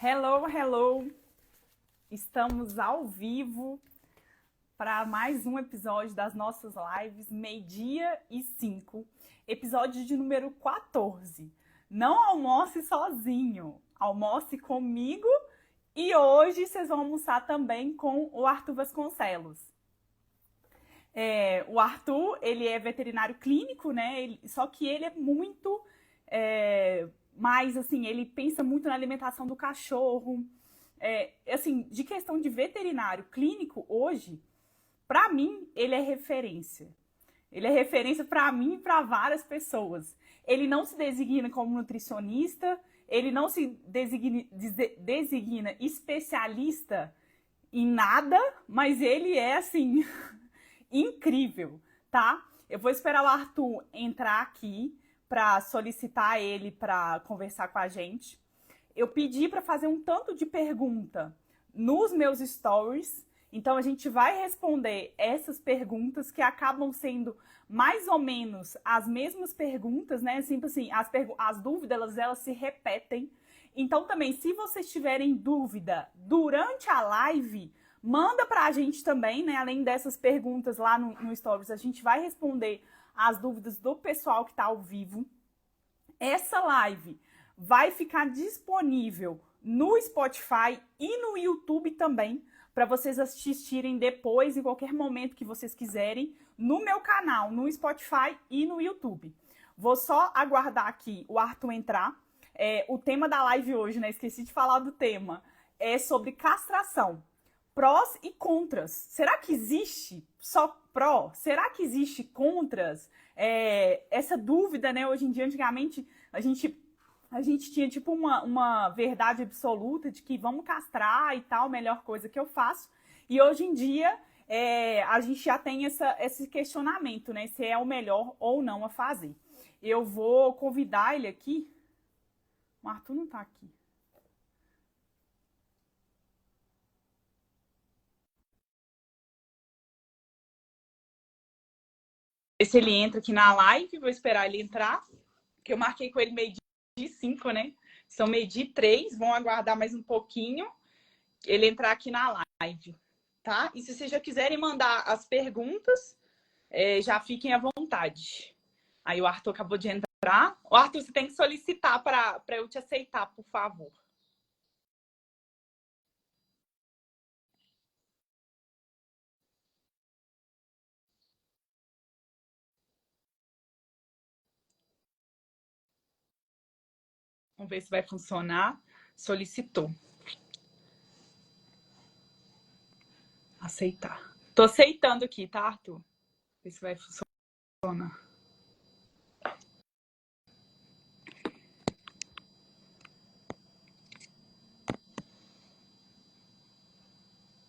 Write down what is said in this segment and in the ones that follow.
Hello, hello! Estamos ao vivo para mais um episódio das nossas lives, meio-dia e 5, episódio de número 14. Não almoce sozinho, almoce comigo e hoje vocês vão almoçar também com o Arthur Vasconcelos. O Arthur, ele é veterinário clínico, né? Só que ele é muito... Mas, assim, ele pensa muito na alimentação do cachorro. Assim, de questão de veterinário clínico, hoje, para mim, ele é referência. Ele é referência para mim e para várias pessoas. Ele não se designa como nutricionista, ele não se designa especialista em nada, mas ele é, assim, incrível, tá? Eu vou esperar o Arthur entrar aqui para solicitar ele para conversar com a gente. Eu pedi para fazer um tanto de pergunta nos meus stories, então a gente vai responder essas perguntas que acabam sendo mais ou menos as mesmas perguntas, né? Assim, as dúvidas elas se repetem. Então também, se vocês tiverem dúvida durante a live, manda para a gente também, né? Além dessas perguntas lá no stories, a gente vai responder as dúvidas do pessoal que está ao vivo. Essa live vai ficar disponível no Spotify e no YouTube também, para vocês assistirem depois, em qualquer momento que vocês quiserem, no meu canal, no Spotify e no YouTube. Vou só aguardar aqui o Arthur entrar. O tema da live hoje, né? Esqueci de falar do tema. É sobre castração. Prós e contras. Será que existe só pró? Será que existe contras? Essa dúvida, né? Hoje em dia, antigamente, a gente tinha tipo uma verdade absoluta de que vamos castrar e tal, melhor coisa que eu faço. E hoje em dia, a gente já tem esse questionamento, né? Se é o melhor ou não a fazer. Eu vou convidar ele aqui. O Arthur não tá aqui. Ver se ele entra aqui na live, vou esperar ele entrar, que eu marquei com ele meio-dia e 5, né? São meio-dia e 3, vão aguardar mais um pouquinho ele entrar aqui na live, tá? E se vocês já quiserem mandar as perguntas, já fiquem à vontade. Aí o Arthur acabou de entrar. O Arthur, você tem que solicitar para eu te aceitar, por favor. Vamos ver se vai funcionar. Solicitou. Aceitar. Tô aceitando aqui, tá, Arthur? Ver se vai funcionar.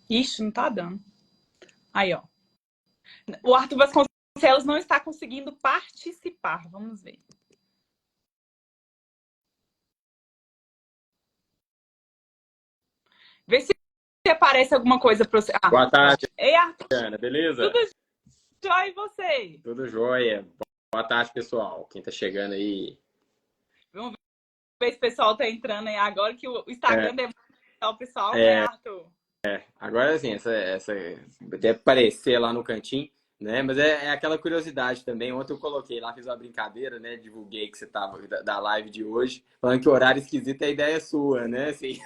Ixi, não tá dando. Aí, ó. O Arthur Vasconcelos não está conseguindo participar. Vamos ver. Vê se aparece alguma coisa para você. Boa tarde, Ei, Arthur. Ana, beleza? Tudo jóia e você? Tudo jóia. Boa tarde, pessoal. Quem tá chegando aí? Vamos ver se o pessoal tá entrando aí agora, que o Instagram deve o pessoal, né, Arthur? Agora, assim, essa deve aparecer lá no cantinho, né? Mas é aquela curiosidade também. Ontem eu coloquei lá, fiz uma brincadeira, né? Divulguei que você tava da live de hoje, falando que horário esquisito é a ideia sua, né? Assim,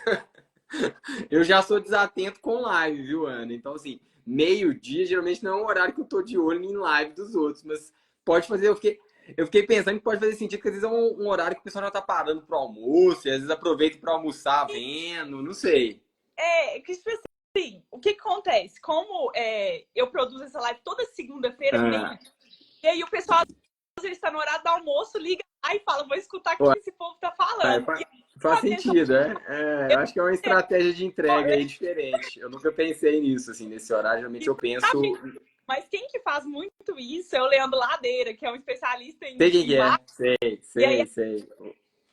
eu já sou desatento com live, viu, Ana? Então, assim, meio-dia geralmente não é um horário que eu tô de olho em live dos outros, mas pode fazer, eu fiquei pensando que pode fazer sentido, que às vezes é um horário que o pessoal já tá parando pro almoço, e às vezes aproveita para almoçar vendo, não sei. Que tipo assim, o que acontece? Como eu produzo essa live toda segunda-feira, e aí o pessoal às vezes está no horário do almoço, liga lá e fala, vou escutar o que esse povo tá falando. Faz sentido, eu acho que é uma estratégia de entrega aí diferente. Eu nunca pensei nisso, assim, nesse horário, geralmente eu penso... Mas quem que faz muito isso é o Leandro Ladeira, que é um especialista em... Sei quem é, sei.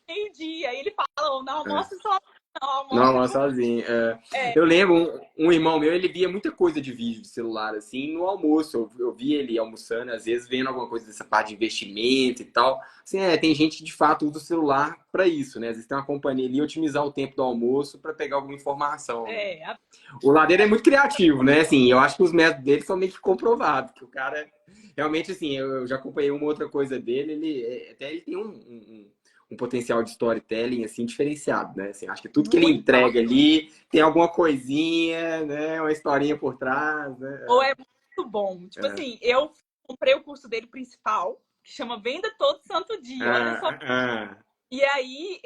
Meio-dia, aí ele fala, não almoço só, não Não, mas sozinho. É, Eu lembro, um irmão meu, ele via muita coisa de vídeo de celular, assim, no almoço. Eu via ele almoçando, às vezes vendo alguma coisa dessa parte de investimento e tal. Assim, tem gente que de fato usa o celular para isso, né? Às vezes tem uma companhia ali, otimizar o tempo do almoço para pegar alguma informação, né? é, a- O Ladeira é muito criativo, né? Assim, eu acho que os métodos dele são meio que comprovados, que o cara realmente, assim, eu já acompanhei uma outra coisa dele, ele tem um potencial de storytelling, assim, diferenciado, né? Assim, acho que tudo que ele muito. entrega ali tem alguma coisinha, né? Uma historinha por trás, Ou né? é muito bom. Tipo É. assim, eu comprei o curso dele principal, que chama Venda Todo Santo Dia. Olha só. Ah, ah, E aí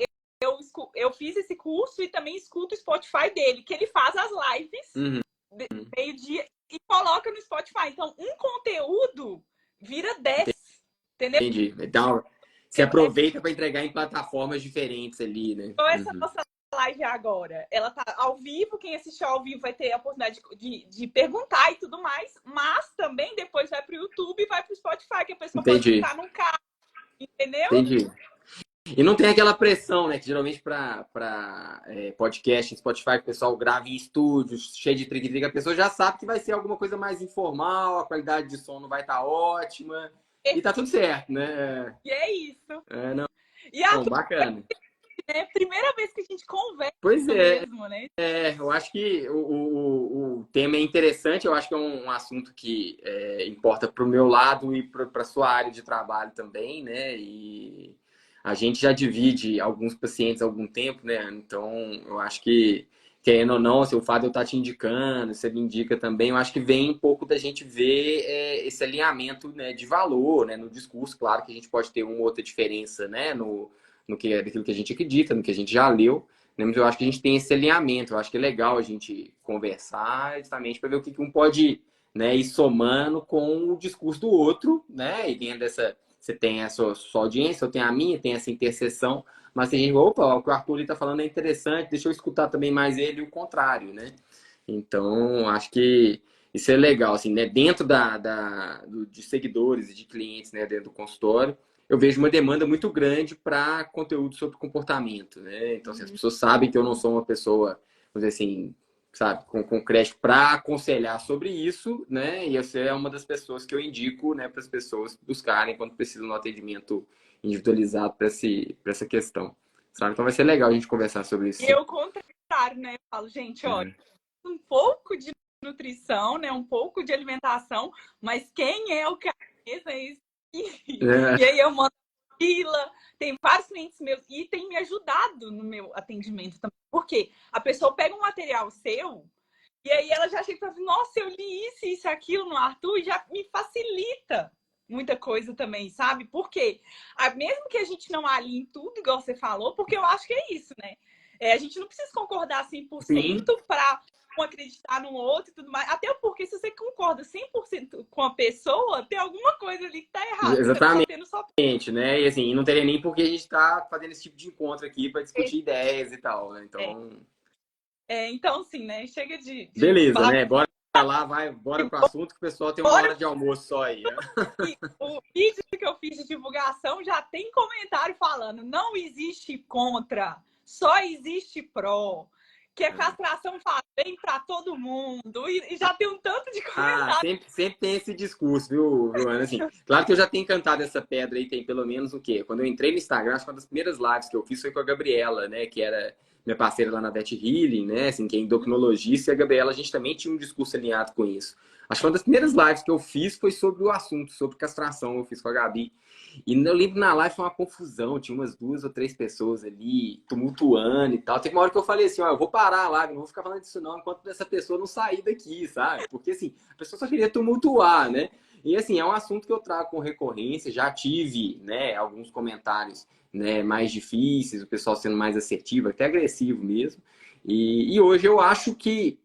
eu fiz esse curso e também escuto o Spotify dele, que ele faz as lives uhum, meio-dia e coloca no Spotify. Então, um conteúdo vira 10, entendeu? entendi. Então, você aproveita para entregar em plataformas diferentes ali, né? Então, essa Uhum. nossa live agora, ela tá ao vivo, quem assistiu ao vivo vai ter a oportunidade de perguntar e tudo mais, mas também depois vai pro YouTube e vai pro Spotify, que a pessoa pode Entendi, escutar num carro, entendeu? entendi. E não tem aquela pressão, né? Que geralmente para podcast em Spotify, que o pessoal grava em estúdios, cheio de trick, a pessoa já sabe que vai ser alguma coisa mais informal, a qualidade de som não vai estar ótima, e tá tudo certo, né? E é isso. Não, E aqui, bacana. é a primeira vez que a gente conversa Pois é, mesmo, né? eu acho que o tema é interessante, eu acho que é um assunto que importa para o meu lado e para a sua área de trabalho também, né? E a gente já divide alguns pacientes há algum tempo, né? Então, eu acho que, querendo ou não, assim, o fato de eu estar te indicando, você me indica também, eu acho que vem um pouco da gente ver esse alinhamento, né, de valor, né, no discurso. Claro que a gente pode ter uma outra diferença, né, no que é daquilo que a gente acredita, no que a gente já leu, né? Mas eu acho que a gente tem esse alinhamento. Eu acho que é legal a gente conversar justamente para ver o que um pode, né, ir somando com o discurso do outro, né? E dentro dessa, você tem a sua audiência, eu tenho a minha, tem essa interseção, mas tem gente, opa, o que o Arthur está falando é interessante, deixa eu escutar também mais ele e o contrário, né? Então, acho que isso é legal, assim, né? Dentro de seguidores e de clientes, né, dentro do consultório, eu vejo uma demanda muito grande para conteúdo sobre comportamento, né? Então, assim, as pessoas sabem que eu não sou uma pessoa, vamos dizer assim, sabe, com crédito para aconselhar sobre isso, né? E você é uma das pessoas que eu indico, né, para as pessoas buscarem quando precisam de um atendimento individualizado para essa questão, sabe? Então, vai ser legal a gente conversar sobre isso, E sim. eu contrário, né? Eu falo, gente, olha, Uhum. um pouco de nutrição, né? Um pouco de alimentação, mas quem é o cabeça é isso aqui. É. E aí eu mando fila, tem vários clientes meus e tem me ajudado no meu atendimento também. Porque a pessoa pega um material seu e aí ela já chega e fala assim, nossa, eu li isso, aquilo no Arthur e já me facilita muita coisa também, sabe? Porque mesmo que a gente não alinhe em tudo, igual você falou, porque eu acho que é isso, né? A gente não precisa concordar Sim, 100% para um acreditar no outro e tudo mais. Até porque se você concorda 100% com a pessoa, tem alguma coisa ali que tá errado. Você tá exatamente, tendo só... né? E assim, não teria nem por que a gente estar fazendo esse tipo de encontro aqui para discutir ideias e tal, né? É, Então, então, assim, né? Chega de beleza, papo. né? Bora lá, bora pro assunto que o pessoal tem uma Bora. hora de almoço só aí, né? E o vídeo que eu fiz de divulgação já tem comentário falando: não existe contra, só existe pró. Que a castração faz bem para todo mundo. E já tem um tanto de Ah, comentário. sempre tem esse discurso, viu, Ana? Assim, claro que eu já tenho cantado essa pedra aí, tem pelo menos o quê? Quando eu entrei no Instagram, acho que uma das primeiras lives que eu fiz foi com a Gabriela, né? Que era minha parceira lá na Vet Healing, né? Assim, que é endocrinologista, e a Gabriela, a gente também tinha um discurso alinhado com isso. Acho que uma das primeiras lives que eu fiz foi sobre o assunto, sobre castração, eu fiz com a Gabi. E eu lembro na live foi uma confusão, tinha umas 2 ou 3 pessoas ali tumultuando e tal. Teve uma hora que eu falei assim, ó, eu vou parar a live, não vou ficar falando disso não, enquanto essa pessoa não sair daqui, sabe? Porque assim, a pessoa só queria tumultuar, né? E assim, é um assunto que eu trago com recorrência, já tive, né, alguns comentários, né, mais difíceis, o pessoal sendo mais assertivo, até agressivo mesmo. E hoje eu acho que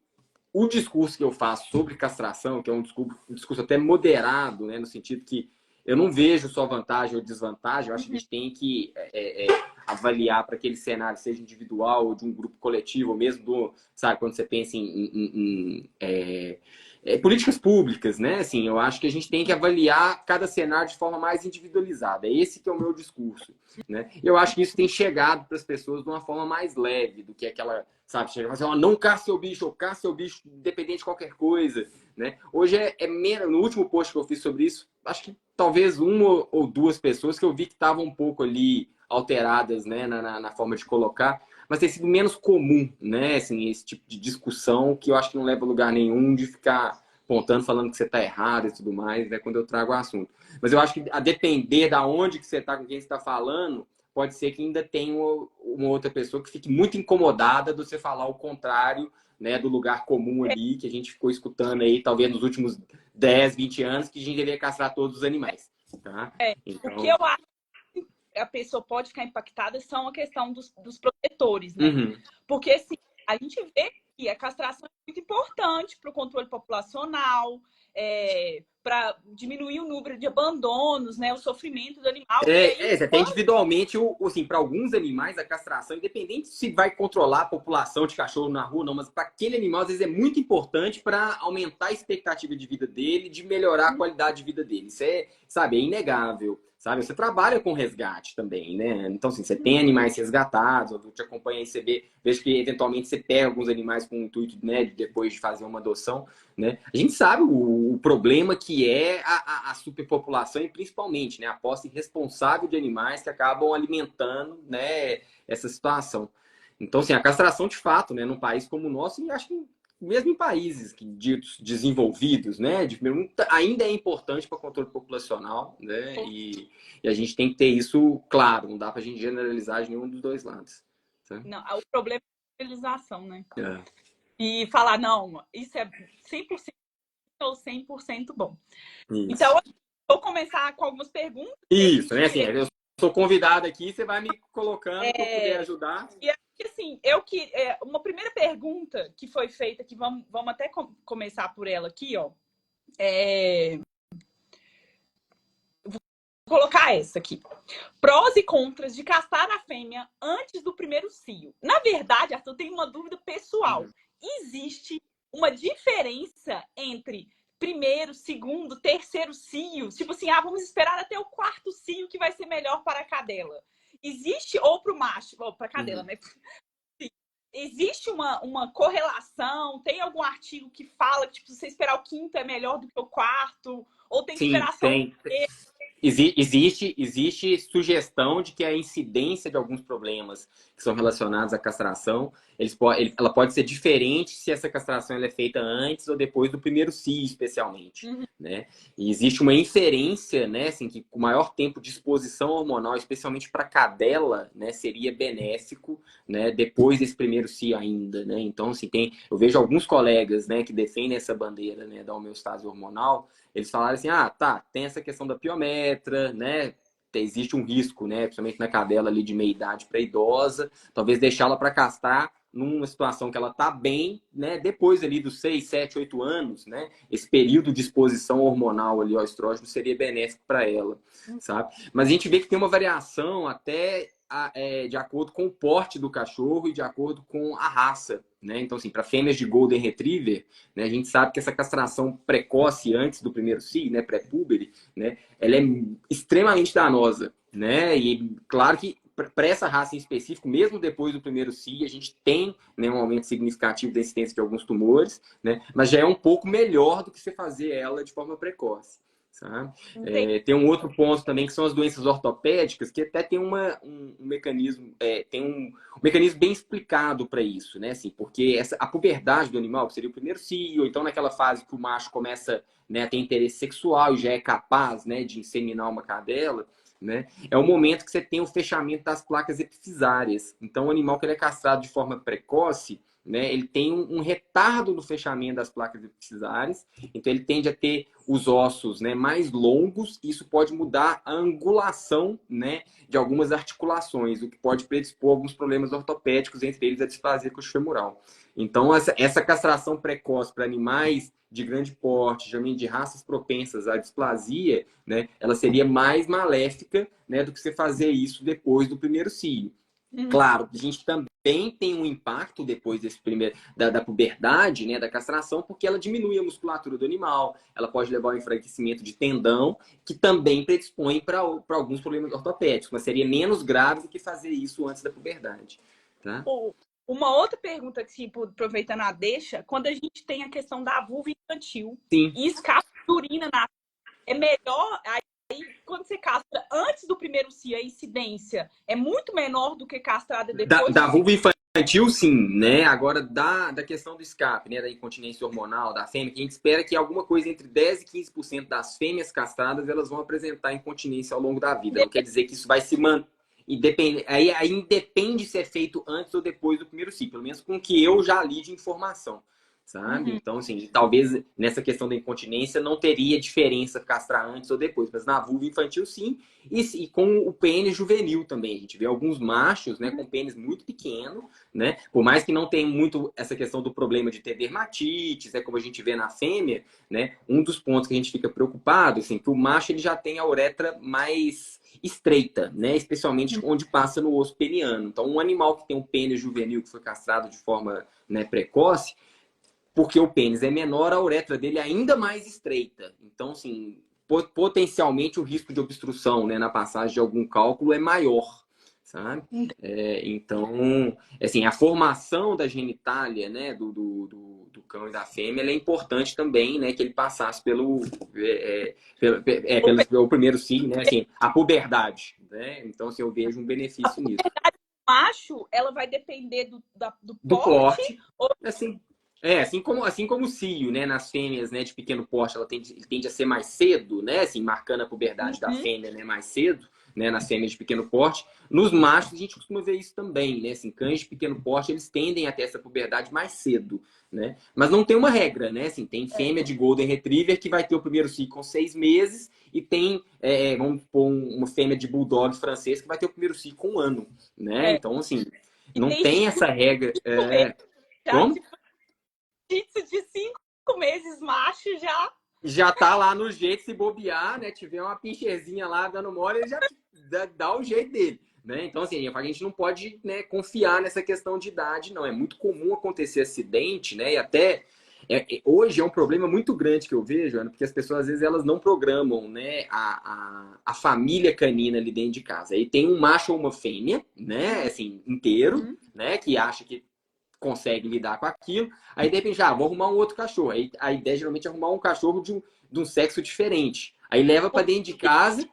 o discurso que eu faço sobre castração, que é um discurso até moderado, né, no sentido que eu não vejo só vantagem ou desvantagem, eu acho que a gente tem que avaliar para aquele cenário, seja individual ou de um grupo coletivo, ou mesmo do, sabe, quando você pensa políticas públicas, né? Assim, eu acho que a gente tem que avaliar cada cenário de forma mais individualizada. É esse que é o meu discurso, né? Eu acho que isso tem chegado para as pessoas de uma forma mais leve do que aquela, sabe, chega assim, ó, não caça seu bicho, ou caça seu bicho independente de qualquer coisa, né? Hoje é menos, no último post que eu fiz sobre isso, acho que talvez uma ou duas pessoas que eu vi que estavam um pouco ali alteradas, né, na forma de colocar, mas tem sido menos comum, né, assim, esse tipo de discussão que eu acho que não leva a lugar nenhum de ficar apontando, falando que você está errado e tudo mais, né, quando eu trago o assunto. Mas eu acho que a depender da onde que você está, com quem você está falando, pode ser que ainda tenha uma outra pessoa que fique muito incomodada de você falar o contrário, né, do lugar comum ali, que a gente ficou escutando aí, talvez nos últimos 10, 20 anos, que a gente deveria castrar todos os animais. Tá? O que Então... eu acho que a pessoa pode ficar impactada são a questão dos protetores, né? Uhum. Porque assim, a gente vê que a castração é muito importante para o controle populacional, para diminuir o número de abandonos, né? O sofrimento do animal. E aí, até individualmente, assim, para alguns animais, a castração, independente se vai controlar a população de cachorro na rua ou não, mas para aquele animal, às vezes, é muito importante para aumentar a expectativa de vida dele, de melhorar a qualidade de vida dele. Isso é, sabe, é inegável. Sabe? Você trabalha com resgate também, né? Então, assim, você tem animais resgatados, eu te acompanho aí, você vejo que eventualmente você pega alguns animais com o intuito, né, de depois de fazer uma adoção, né? A gente sabe o problema que é a superpopulação e principalmente, né, a posse irresponsável de animais que acabam alimentando, né, essa situação. Então, assim, a castração de fato, né, num país como o nosso, e acho que mesmo em países ditos desenvolvidos, né, ainda é importante para o controle populacional, né, e a gente tem que ter isso claro, não dá para a gente generalizar de nenhum dos dois lados. Tá? não, o problema é a realização, né? É. E falar, não, isso é 100% ou 100% bom. Isso. Então, eu vou começar com algumas perguntas. Isso, né, assim, eu sou convidado aqui, você vai me colocando que eu puder ajudar. E assim, uma primeira pergunta que foi feita, que vamos até começar por ela aqui, ó. Vou colocar essa aqui. Prós e contras de castrar a fêmea antes do primeiro cio. Na verdade, Arthur, eu tenho uma dúvida pessoal. Existe uma diferença entre primeiro, segundo, terceiro cio? Tipo assim, vamos esperar até o quarto cio que vai ser melhor para a cadela. Existe, ou para o macho, ou para a cadela, né? Existe uma correlação? Tem algum artigo que fala que, tipo, se você esperar o quinto é melhor do que o quarto? Ou tem que esperar só tem. Existe sugestão de que a incidência de alguns problemas que são relacionados à castração, ela pode ser diferente se essa castração ela é feita antes ou depois do primeiro cio, especialmente. Né? E existe uma inferência, né, assim, que com maior tempo de exposição hormonal, especialmente para cadela, né, seria benéfico, né, depois desse primeiro cio ainda. Né? Então, assim, eu vejo alguns colegas, né, que defendem essa bandeira, né, da homeostase hormonal. Eles falaram assim, tem essa questão da piometra, né? Existe um risco, né? Principalmente na cadela ali de meia idade para idosa, talvez deixá-la para castrar numa situação que ela está bem, né? Depois ali dos 6, 7, 8 anos, né? Esse período de exposição hormonal ali ao estrógeno seria benéfico para ela, sabe? Mas a gente vê que tem uma variação até de acordo com o porte do cachorro e de acordo com a raça, né? Então, assim, para fêmeas de Golden Retriever, né, a gente sabe que essa castração precoce antes do primeiro cio, né, pré-púbere, né, ela é extremamente danosa, né? E claro que para essa raça em específico, mesmo depois do primeiro cio, a gente tem, né, um aumento significativo da incidência de alguns tumores, né? Mas já é um pouco melhor do que você fazer ela de forma precoce. Tem um outro ponto também que são as doenças ortopédicas, que até tem um mecanismo, tem um mecanismo bem explicado para isso, né? Assim, porque a puberdade do animal, que seria o primeiro cio, ou então naquela fase que o macho começa, né, a ter interesse sexual e já é capaz, né, de inseminar uma cadela, né? É o momento que você tem o fechamento das placas epifisárias. Então, o animal que ele é castrado de forma precoce, né, ele tem um retardo no fechamento das placas epifisárias, então ele tende a ter os ossos, né, mais longos, e isso pode mudar a angulação, né, de algumas articulações, o que pode predispor a alguns problemas ortopédicos, entre eles a displasia coxofemoral. Então, essa castração precoce para animais de grande porte, geralmente de raças propensas à displasia, né, ela seria mais maléfica, né, do que você fazer isso depois do primeiro cio. Claro, a gente também tem um impacto depois desse primeiro, da puberdade, né, da castração, porque ela diminui a musculatura do animal, ela pode levar ao enfraquecimento de tendão, que também predispõe para alguns problemas ortopédicos, mas seria menos grave do que fazer isso antes da puberdade, tá? Uma outra pergunta, tipo, aproveitando a deixa, quando a gente tem a questão da vulva infantil Sim. e escapa de urina é melhor, aí quando você castra antes do primeiro cio, a incidência é muito menor do que castrada depois Da vulva infantil, sim, né? Agora, da questão do escape, né? Da incontinência hormonal, da fêmea, que a gente espera que alguma coisa entre 10% e 15% das fêmeas castradas, elas vão apresentar incontinência ao longo da vida. Não quer dizer que isso vai se manter. Aí independe se é feito antes ou depois do primeiro ciclo, pelo menos com o que eu já li de informação, sabe? Então, assim, talvez nessa questão da incontinência não teria diferença castrar antes ou depois, mas na vulva infantil, sim, e com o pênis juvenil também. A gente vê alguns machos, né, com pênis muito pequeno, né? Por mais que não tenha muito essa questão do problema de ter dermatites, né, como a gente vê na fêmea, né? Um dos pontos que a gente fica preocupado, assim, que o macho ele já tem a uretra mais estreita, né? Especialmente onde passa no osso peniano. Então, um animal que tem um pênis juvenil que foi castrado de forma, né, precoce, porque o pênis é menor, a uretra dele é ainda mais estreita. Então, assim, potencialmente o risco de obstrução, né, na passagem de algum cálculo é maior, sabe? Então, assim, a formação da genitália, né, do cão e da fêmea, ela é importante também, né, que ele passasse pelo primeiro cio, né, assim, a puberdade, né? Então, assim, eu vejo um benefício nisso. Macho, ela vai depender do Do porte. porte, assim, assim como o cio, né, nas fêmeas, né, de pequeno porte, ele tende a ser mais cedo, né, assim, marcando a puberdade da fêmea, né, mais cedo, né, nas fêmeas de pequeno porte. Nos machos, a gente costuma ver isso também, né, assim, cães de pequeno porte, eles tendem a ter essa puberdade mais cedo, né, mas não tem uma regra, né, assim, tem fêmea de Golden Retriever que vai ter o primeiro cio com 6 meses e tem, vamos pôr uma fêmea de Bulldog francês que vai ter o primeiro cio com 1 ano, né, então, assim, não tem essa regra. Já, Como? tipo, de 5 meses, macho, Já tá lá no jeito, se bobear, né? Tiver uma pincherzinha lá dando mole, ele já dá o jeito dele. Né? Então, assim, a gente não pode, né, confiar nessa questão de idade, não. É muito comum acontecer acidente, né? E até hoje é um problema muito grande que eu vejo, Ana, porque as pessoas, às vezes, elas não programam, né, a família canina ali dentro de casa. Aí tem um macho ou uma fêmea, né, assim, inteiro, né, que acha que consegue lidar com aquilo. Aí, de repente, vou arrumar um outro cachorro. Aí a ideia geralmente é arrumar um cachorro de um sexo diferente. Aí leva para dentro de casa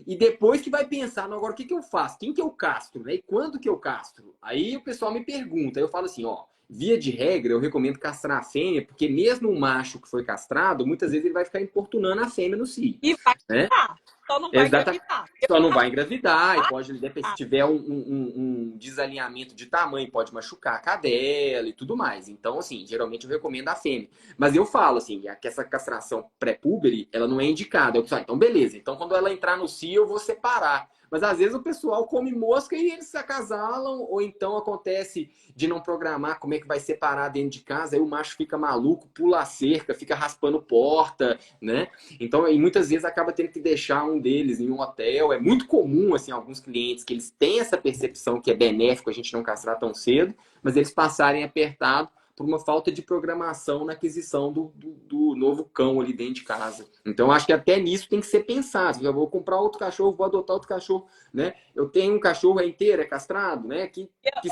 e depois que vai pensar, não, agora o que, que eu faço? Quem que eu castro? Né? E quando que eu castro? Aí o pessoal me pergunta. Aí eu falo assim, ó, via de regra, eu recomendo castrar a fêmea, porque mesmo o macho que foi castrado, muitas vezes ele vai ficar importunando a fêmea no cio. e vai Né? ficar. Só não vai engravidar. Só não vai engravidar e pode, se tiver um desalinhamento de tamanho, pode machucar a cadela e tudo mais. Então, assim, geralmente eu recomendo a fêmea. Mas eu falo, assim, que essa castração pré-púbere, ela não é indicada. Eu falo, então, beleza. Então, quando ela entrar no cio, eu vou separar. Mas às vezes o pessoal come mosca e eles se acasalam, ou então acontece de não programar como é que vai separar dentro de casa, aí o macho fica maluco, pula a cerca, fica raspando porta, né? Então, e muitas vezes acaba tendo que deixar um deles em um hotel. É muito comum, assim, alguns clientes que eles têm essa percepção que é benéfico a gente não castrar tão cedo, mas eles passarem apertado por uma falta de programação na aquisição do novo cão ali dentro de casa. Então, acho que até nisso tem que ser pensado. Eu vou comprar outro cachorro, vou adotar outro cachorro, né? Eu tenho um cachorro inteiro, é castrado, né? Que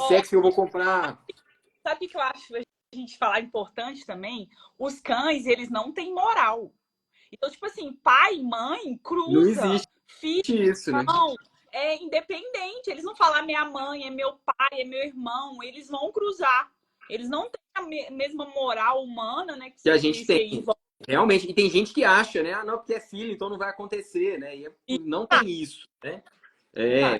sexo que eu vou comprar? Sabe o que eu acho a gente falar importante também? Os cães, eles não têm moral. Então, tipo assim, pai e mãe Não cruza, existe filho, isso, né? irmão, é independente. Eles não falam minha mãe, é meu pai, é meu irmão. Eles vão cruzar. Eles não têm a mesma moral humana, né? Que a gente tem. Realmente. E tem gente que acha, né? Ah, não, porque é filho, então não vai acontecer, né? E não tem isso, né?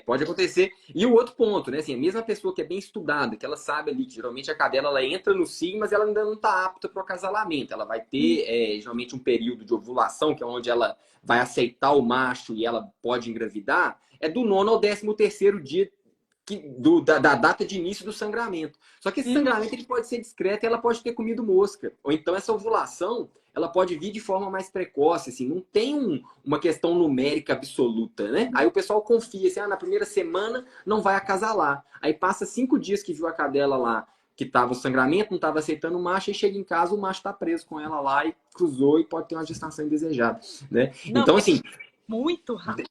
Pode acontecer. E o outro ponto, né? Assim, a mesma pessoa que é bem estudada, que ela sabe ali que geralmente a cadela ela entra no cio, mas ela ainda não está apta para o acasalamento. Ela vai ter geralmente um período de ovulação, que é onde ela vai aceitar o macho e ela pode engravidar, é do 9º ao 13º dia da data de início do sangramento. Só que esse sangramento ele pode ser discreto e ela pode ter comido mosca. Ou então essa ovulação, ela pode vir de forma mais precoce, assim, não tem uma questão numérica absoluta, né? Aí o pessoal confia, assim, na primeira semana não vai acasalar. Aí passa 5 dias que viu a cadela lá, que tava o sangramento, não estava aceitando o macho, e chega em casa, o macho está preso com ela lá e cruzou e pode ter uma gestação indesejada, né? Não, Então, assim... muito rápido.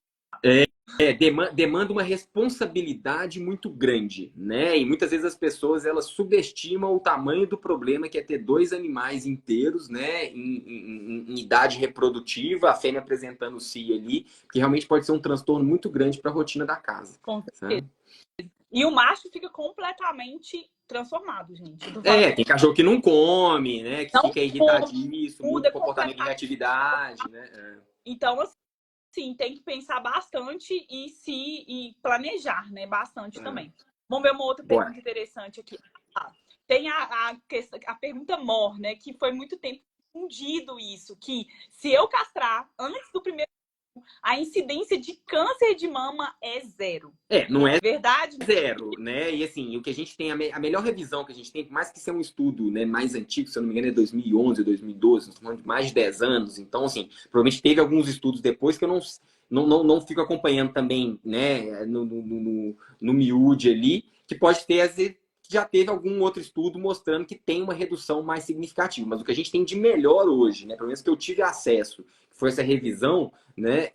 Demanda uma responsabilidade muito grande, né? E muitas vezes as pessoas elas subestimam o tamanho do problema que é ter 2 animais inteiros, né? Em idade reprodutiva, a fêmea apresentando o cio ali, que realmente pode ser um transtorno muito grande para a rotina da casa. Com certeza. E o macho fica completamente transformado, gente. Tem cachorro que não come, né? Que não fica irritadíssimo, muda comportamento de completamente. reatividade, né? Então, assim, tem que pensar bastante e planejar, né? Bastante também. Vamos ver uma outra pergunta interessante aqui. Tem a pergunta mor, né? Que foi muito tempo confundido isso, que se eu castrar antes do primeiro, a incidência de câncer de mama é 0. Não é verdade? 0, né? E assim, o que a gente tem, a melhor revisão que a gente tem, por mais que seja um estudo, né, mais antigo, se eu não me engano é 2011, 2012, estamos falando de mais de 10 anos. Então, assim, provavelmente teve alguns estudos depois que eu não fico acompanhando também, né, no miúde ali, que pode ter, às vezes, já teve algum outro estudo mostrando que tem uma redução mais significativa. Mas o que a gente tem de melhor hoje, né, pelo menos que eu tive acesso, que foi essa revisão, né,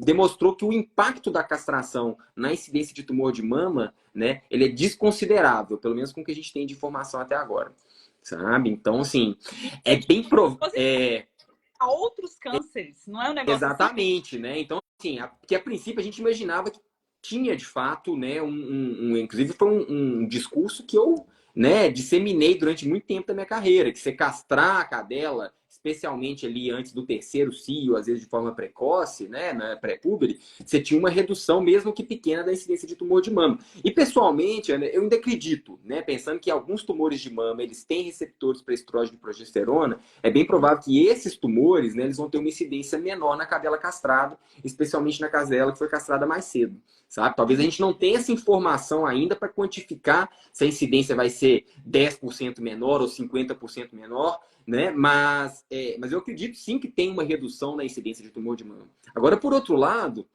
demonstrou que o impacto da castração na incidência de tumor de mama, né, ele é desconsiderável, pelo menos com o que a gente tem de informação até agora. Sabe? Então, assim, é bem a outros cânceres, não é um negócio exatamente, assim? Né? Então, assim, que a princípio a gente imaginava que tinha, de fato, né, inclusive foi um discurso que eu, né, disseminei durante muito tempo da minha carreira, que você castrar a cadela, especialmente ali antes do terceiro cio, às vezes de forma precoce, né, na pré-púbere, você tinha uma redução, mesmo que pequena, da incidência de tumor de mama. E, pessoalmente, eu ainda acredito, né, pensando que alguns tumores de mama, eles têm receptores para estrógeno e progesterona, é bem provável que esses tumores, né, eles vão ter uma incidência menor na cadela castrada, especialmente na cadela que foi castrada mais cedo. Sabe? Talvez a gente não tenha essa informação ainda para quantificar se a incidência vai ser 10% menor ou 50% menor, né? Mas eu acredito sim que tem uma redução na incidência de tumor de mama. Agora, por outro lado,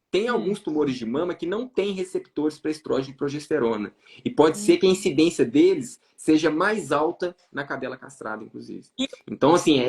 tem alguns tumores de mama que não têm receptores para estrógeno e progesterona. E pode ser que a incidência deles seja mais alta na cadela castrada, inclusive. Então, assim,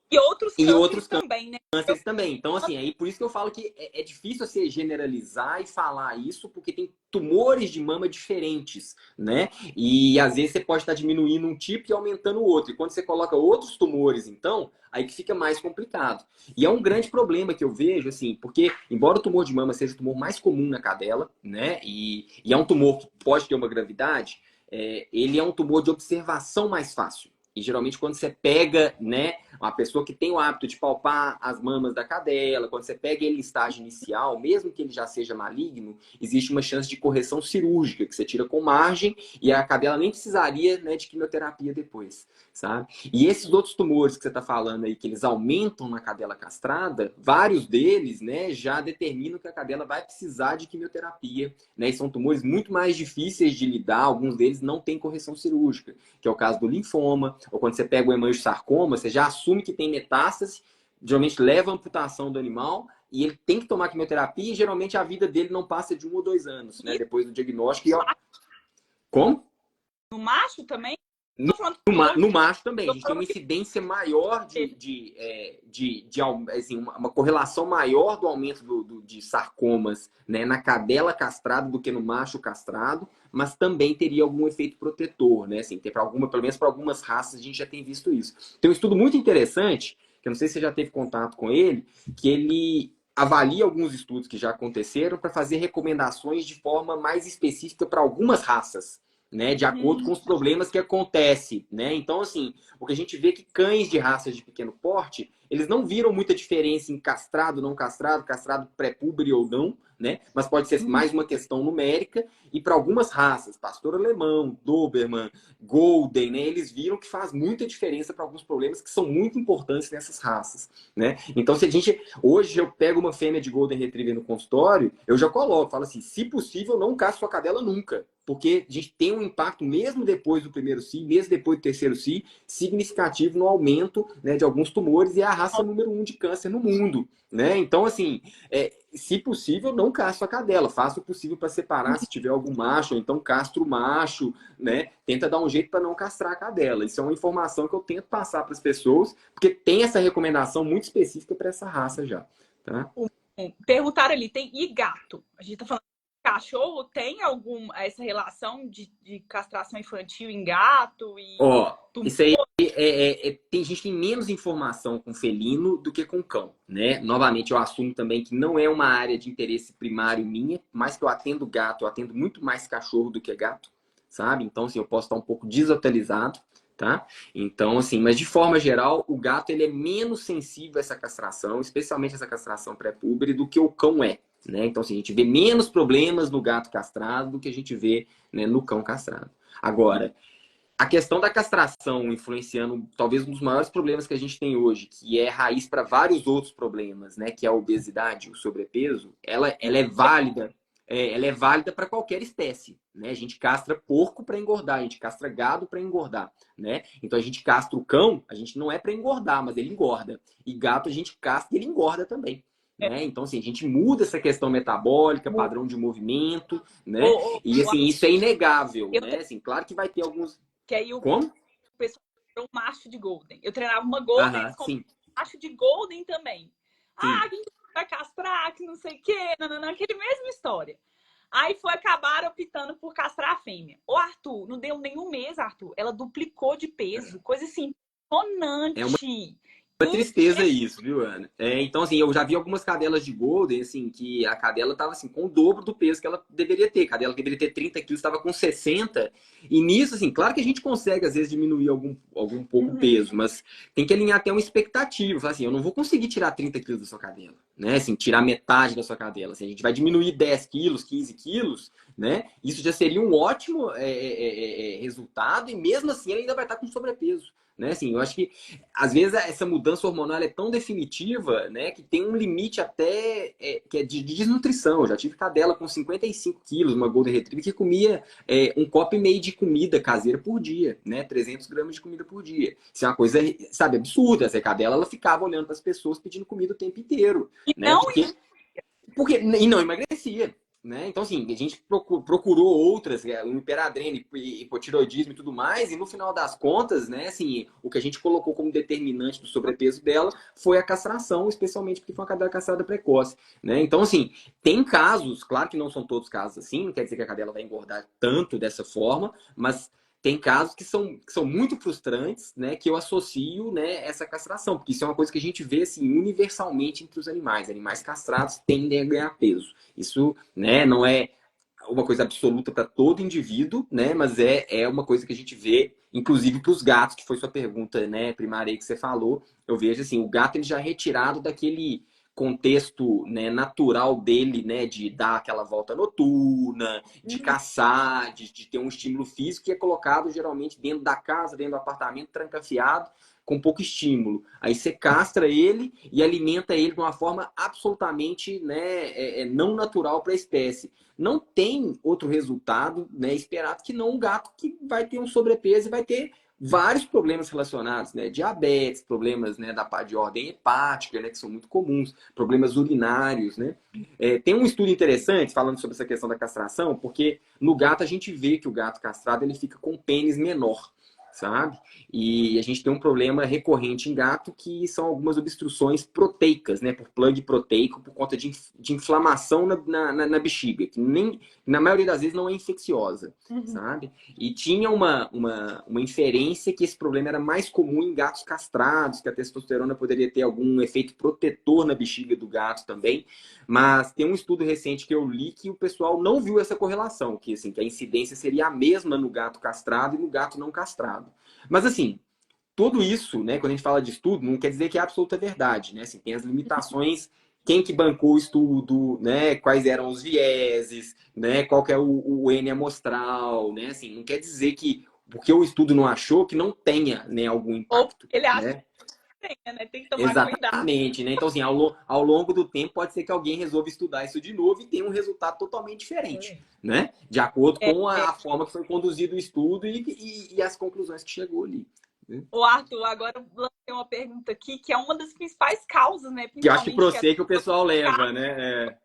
E outros cânceres também, né? Cânceres também. Então, assim, aí por isso que eu falo que é difícil você generalizar e falar isso, porque tem tumores de mama diferentes, né? E às vezes você pode estar diminuindo um tipo e aumentando o outro. E quando você coloca outros tumores, então, aí que fica mais complicado. E é um grande problema que eu vejo, assim, porque embora o tumor de mama seja o tumor mais comum na cadela, né? E é um tumor que pode ter uma gravidade, ele é um tumor de observação mais fácil. E geralmente quando você pega, né, uma pessoa que tem o hábito de palpar as mamas da cadela, quando você pega ele em estágio inicial, mesmo que ele já seja maligno, existe uma chance de correção cirúrgica, que você tira com margem e a cadela nem precisaria, né, de quimioterapia depois, sabe? E esses outros tumores que você está falando aí, que eles aumentam na cadela castrada, vários deles, né, já determinam que a cadela vai precisar de quimioterapia, né? E são tumores muito mais difíceis de lidar, alguns deles não têm correção cirúrgica, que é o caso do linfoma, ou quando você pega o hemangiosarcoma, você já assume que tem metástase, geralmente leva a amputação do animal e ele tem que tomar quimioterapia e geralmente a vida dele não passa de 1 ou 2 anos, né? Depois do diagnóstico. Como? No macho também? No macho também. A gente tem uma incidência maior assim, uma correlação maior do aumento de sarcomas, né, na cadela castrada do que no macho castrado, mas também teria algum efeito protetor, né? Assim, pelo menos para algumas raças a gente já tem visto isso. Tem um estudo muito interessante, que eu não sei se você já teve contato com ele, que ele avalia alguns estudos que já aconteceram para fazer recomendações de forma mais específica para algumas raças, né, de acordo com os problemas que acontecem, né? Então, assim, o que a gente vê é que cães de raças de pequeno porte, eles não viram muita diferença em castrado, não castrado, castrado pré-púbere ou não, né? Mas pode ser mais uma questão numérica. E para algumas raças, pastor alemão, Doberman, Golden, né? Eles viram que faz muita diferença para alguns problemas que são muito importantes nessas raças, né? Então, se a gente... Hoje eu pego uma fêmea de Golden Retriever no consultório, eu já coloco, falo assim, se possível, não castre sua cadela nunca. Porque a gente tem um impacto, mesmo depois do primeiro cio, mesmo depois do terceiro cio, significativo no aumento, né, de alguns tumores, e é a raça número 1 de câncer no mundo, né? Então, assim, se possível, não castre a cadela. Faça o possível para separar se tiver algum macho, ou então castra o macho, né? Tenta dar um jeito para não castrar a cadela. Isso é uma informação que eu tento passar para as pessoas, porque tem essa recomendação muito específica para essa raça já, tá? Perguntaram ali, tem e gato? A gente tá falando de cachorro, tem essa relação de castração infantil em gato e isso aí tem gente que tem menos informação com felino do que com cão, né? Novamente, eu assumo também que não é uma área de interesse primário minha, mas que eu atendo gato, eu atendo muito mais cachorro do que gato, sabe? Então, assim, eu posso estar um pouco desatualizado, tá? Então, assim, mas de forma geral, o gato ele é menos sensível a essa castração, especialmente essa castração pré-púbere, do que o cão é, né? Então, assim, a gente vê menos problemas no gato castrado do que a gente vê, né, no cão castrado. Agora, a questão da castração influenciando talvez um dos maiores problemas que a gente tem hoje, que é raiz para vários outros problemas, né? Que é a obesidade, o sobrepeso, ela é válida. Ela é válida para qualquer espécie, né? A gente castra porco para engordar, a gente castra gado para engordar, né? Então a gente castra o cão, a gente não é para engordar, mas ele engorda. E gato a gente castra e ele engorda também. Né? Então, assim, a gente muda essa questão metabólica, padrão de movimento, né? E, assim, isso é inegável, né? Assim, claro que vai ter alguns... Que aí Como? O pessoal era um macho de Golden. Eu treinava uma Golden, eles sim. um macho de Golden também. Sim. Ah, quem vai castrar, que não sei o quê, nananã, aquele mesma história. Aí acabaram optando por castrar a fêmea. O Arthur, não deu nenhum mês, Arthur. Ela duplicou de peso, coisa assim, impressionante. É uma tristeza isso, viu, Ana? Então, assim, eu já vi algumas cadelas de Golden, assim, que a cadela tava, assim, com o dobro do peso que ela deveria ter. A cadela que deveria ter 30 quilos estava com 60. E nisso, assim, claro que a gente consegue, às vezes, diminuir algum pouco o peso, mas tem que alinhar até uma expectativa. Falar assim, eu não vou conseguir tirar 30 quilos da sua cadela, né? Assim, tirar metade da sua cadela. Assim, a gente vai diminuir 10 quilos, 15 quilos, né? Isso já seria um ótimo resultado, e mesmo assim ela ainda vai estar com sobrepeso. Né? Assim, eu acho que, às vezes, essa mudança hormonal é tão definitiva, né, que tem um limite até que é de desnutrição. Eu já tive cadela com 55 quilos, uma Golden Retriever, que comia um copo e meio de comida caseira por dia, né? 300 gramas de comida por dia. Isso é uma coisa, sabe, absurda. Essa cadela, ela ficava olhando para as pessoas pedindo comida o tempo inteiro. E né? E não emagrecia. Né? Então, assim, a gente procurou outras, o hiperadreno, hipotiroidismo e tudo mais, e no final das contas, né, assim, o que a gente colocou como determinante do sobrepeso dela foi a castração, especialmente porque foi uma cadela castrada precoce. Né? Então, assim, tem casos, claro que não são todos casos assim, não quer dizer que a cadela vai engordar tanto dessa forma, mas tem casos que são muito frustrantes, né, que eu associo, né, essa castração, porque isso é uma coisa que a gente vê assim, universalmente entre os animais. Animais castrados tendem a ganhar peso. Isso, né, não é uma coisa absoluta para todo indivíduo, né, mas é uma coisa que a gente vê, inclusive para os gatos, que foi sua pergunta, né, primária aí que você falou. Eu vejo assim, o gato ele já é retirado daquele contexto, né, natural dele, né, de dar aquela volta noturna, de caçar, de ter um estímulo físico, que é colocado geralmente dentro da casa, dentro do apartamento, trancafiado, com pouco estímulo. Aí você castra ele e alimenta ele de uma forma absolutamente, né, não natural para a espécie. Não tem outro resultado, né, esperado que não um gato que vai ter um sobrepeso e vai ter vários problemas relacionados, né? Diabetes, problemas, né, de ordem hepática, né, que são muito comuns, problemas urinários, né? Tem um estudo interessante falando sobre essa questão da castração, porque no gato a gente vê que o gato castrado ele fica com o pênis menor, sabe? E a gente tem um problema recorrente em gato que são algumas obstruções proteicas, né? Por plug proteico, por conta de inflamação na bexiga, que nem, na maioria das vezes não é infecciosa, sabe? E tinha uma inferência que esse problema era mais comum em gatos castrados, que a testosterona poderia ter algum efeito protetor na bexiga do gato também. Mas tem um estudo recente que eu li que o pessoal não viu essa correlação, que, assim, que a incidência seria a mesma no gato castrado e no gato não castrado. Mas, assim, tudo isso, né, quando a gente fala de estudo, não quer dizer que é absoluta verdade, né? Assim, tem as limitações, quem que bancou o estudo, né? Quais eram os vieses, né? Qual que é o N amostral, né? Assim, não quer dizer que porque o estudo não achou que não tenha, né, algum Ou impacto, ele acha né? que tem, né? Tem que tomar cuidado. Exatamente, né? Então, assim, ao longo do tempo, pode ser que alguém resolva estudar isso de novo e tenha um resultado totalmente diferente, né? De acordo É, com é. a forma que foi conduzido o estudo e as conclusões que chegou ali. Né? O Arthur, agora eu lancei uma pergunta aqui, que é uma das principais causas, né? Que eu acho que Principalmente pro que é você que o pessoal leva, né?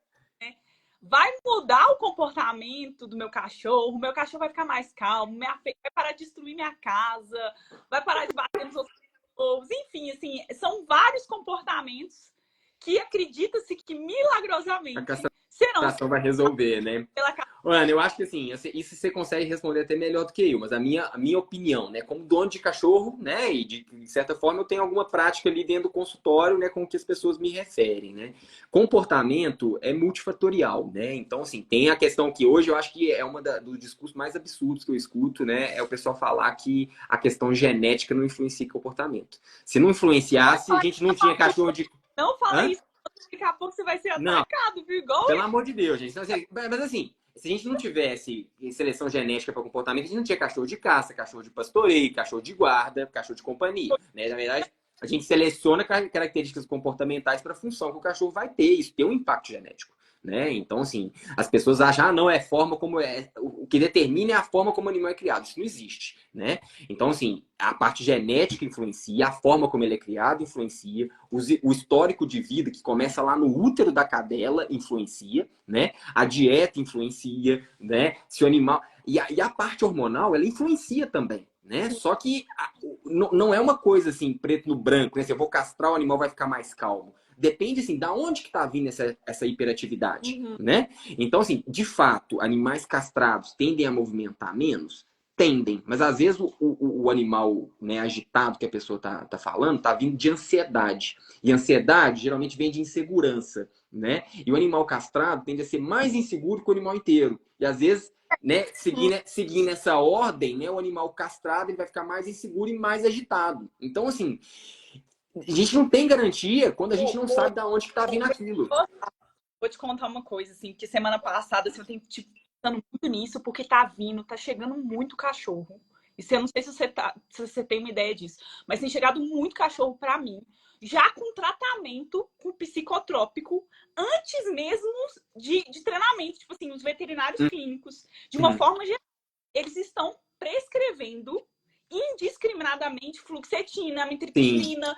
vai mudar o comportamento do meu cachorro, meu cachorro vai ficar mais calmo, vai parar de destruir minha casa, vai parar de bater nos outros cachorros, enfim, assim, são vários comportamentos que acredita-se que A milagrosamente serão castração vai resolver, né? pela Ana, eu acho que assim, isso você consegue responder até melhor do que eu, mas a minha opinião, né, como dono de cachorro, né, e de certa forma eu tenho alguma prática ali dentro do consultório, né, com o que as pessoas me referem, né. Comportamento é multifatorial, né, então assim, tem a questão que hoje eu acho que é dos discursos mais absurdos que eu escuto, né, é o pessoal falar que a questão genética não influencia comportamento. Se não influenciasse, a gente não tinha cachorro de... Não fala Hã? isso, daqui a pouco você vai ser Não. atacado, viu? Igual Pelo amor de Deus, gente. Então, assim, mas assim, se a gente não tivesse seleção genética para comportamento, a gente não tinha cachorro de caça, cachorro de pastoreio, cachorro de guarda, cachorro de companhia. Né? Na verdade, a gente seleciona características comportamentais para a função que o cachorro vai ter. Isso tem um impacto genético. Né? Então, assim, as pessoas acham, não, é forma como é. O que determina é a forma como o animal é criado. Isso não existe. Né? Então, assim, a parte genética influencia, a forma como ele é criado influencia, o histórico de vida que começa lá no útero da cadela influencia, né? A dieta influencia, né? Se o animal. E a parte hormonal, ela influencia também. Né? Só que não é uma coisa assim, preto no branco, né? Se eu vou castrar, o animal vai ficar mais calmo. Depende, assim, da onde que tá vindo essa hiperatividade, Uhum. né? Então, assim, de fato, animais castrados tendem a movimentar menos? Tendem, mas às vezes o animal, né, agitado que a pessoa tá falando tá vindo de ansiedade. E ansiedade geralmente vem de insegurança, né? E o animal castrado tende a ser mais inseguro que o animal inteiro. E às vezes, né, seguindo essa ordem, né, o animal castrado ele vai ficar mais inseguro e mais agitado. Então, assim, a gente não tem garantia quando a gente não sabe de onde que tá vindo aquilo. Vou te contar uma coisa, assim, que semana passada, assim, eu tenho tipo, pensando muito nisso, porque tá vindo, tá chegando muito cachorro. E eu não sei se você tem uma ideia disso, mas tem chegado muito cachorro para mim, já com tratamento com psicotrópico, antes mesmo de treinamento. Tipo assim, os veterinários clínicos, de uma forma geral, eles estão prescrevendo indiscriminadamente fluoxetina, Sim, amitriptilina,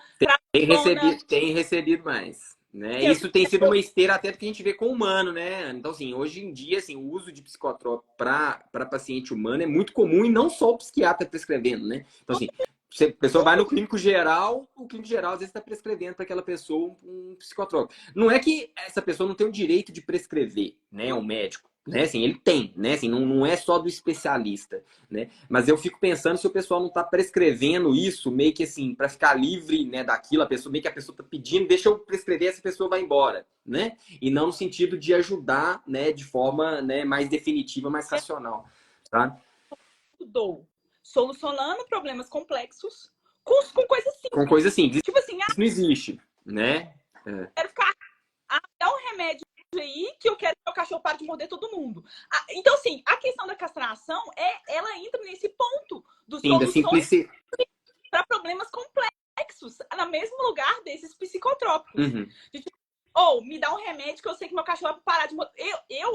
tem trazodona. recebido mais. Né? Assim, Isso tem sido uma esteira até porque a gente vê com o humano, né? Então, assim, hoje em dia, assim, o uso de psicotrópico para paciente humano é muito comum e não só o psiquiatra prescrevendo, né? Então, assim, a pessoa vai no clínico geral, o clínico geral às vezes está prescrevendo para aquela pessoa um psicotrópico. Não é que essa pessoa não tem o direito de prescrever, né? Um médico. Né? Assim, ele tem, né? Assim, não é só do especialista, né? Mas eu fico pensando se o pessoal não está prescrevendo isso meio que assim, para ficar livre, né, daquilo, meio que a pessoa está pedindo, deixa eu prescrever, essa pessoa vai embora, né? E não no sentido de ajudar, né, de forma, né, mais definitiva, mais racional, tá? Estudou solucionando problemas complexos com coisas Com simples. coisa assim, isso Tipo assim, não existe, né? É. quero ficar. Dá um remédio aí que eu quero que meu cachorro pare de morder todo mundo. Então, assim, a questão da castração ela entra nesse ponto dos Sim, da soluções simplicidade. para problemas complexos, no mesmo lugar desses psicotrópicos. Uhum. Ou me dá um remédio que eu sei que meu cachorro vai parar de morder.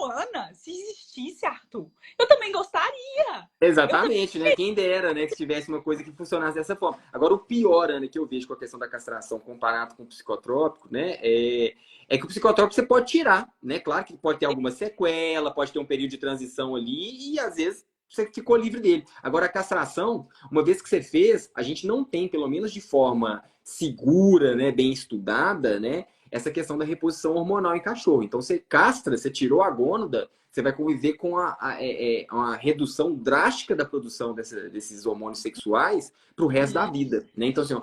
Ana, se existisse, Arthur, eu também gostaria. Exatamente, né? Quem dera, né, que tivesse uma coisa que funcionasse dessa forma. Agora, o pior, Ana, que eu vejo com a questão da castração comparado com o psicotrópico, né, é que o psicotrópico você pode tirar, né? Claro que pode ter alguma sequela, pode ter um período de transição ali e, às vezes, você ficou livre dele. Agora, a castração, uma vez que você fez, a gente não tem, pelo menos de forma segura, né, bem estudada, né, essa questão da reposição hormonal em cachorro. Então, você castra, você tirou a gônada, você vai conviver com uma redução drástica da produção desses hormônios sexuais para o resto da vida. Né? Então, assim, ó,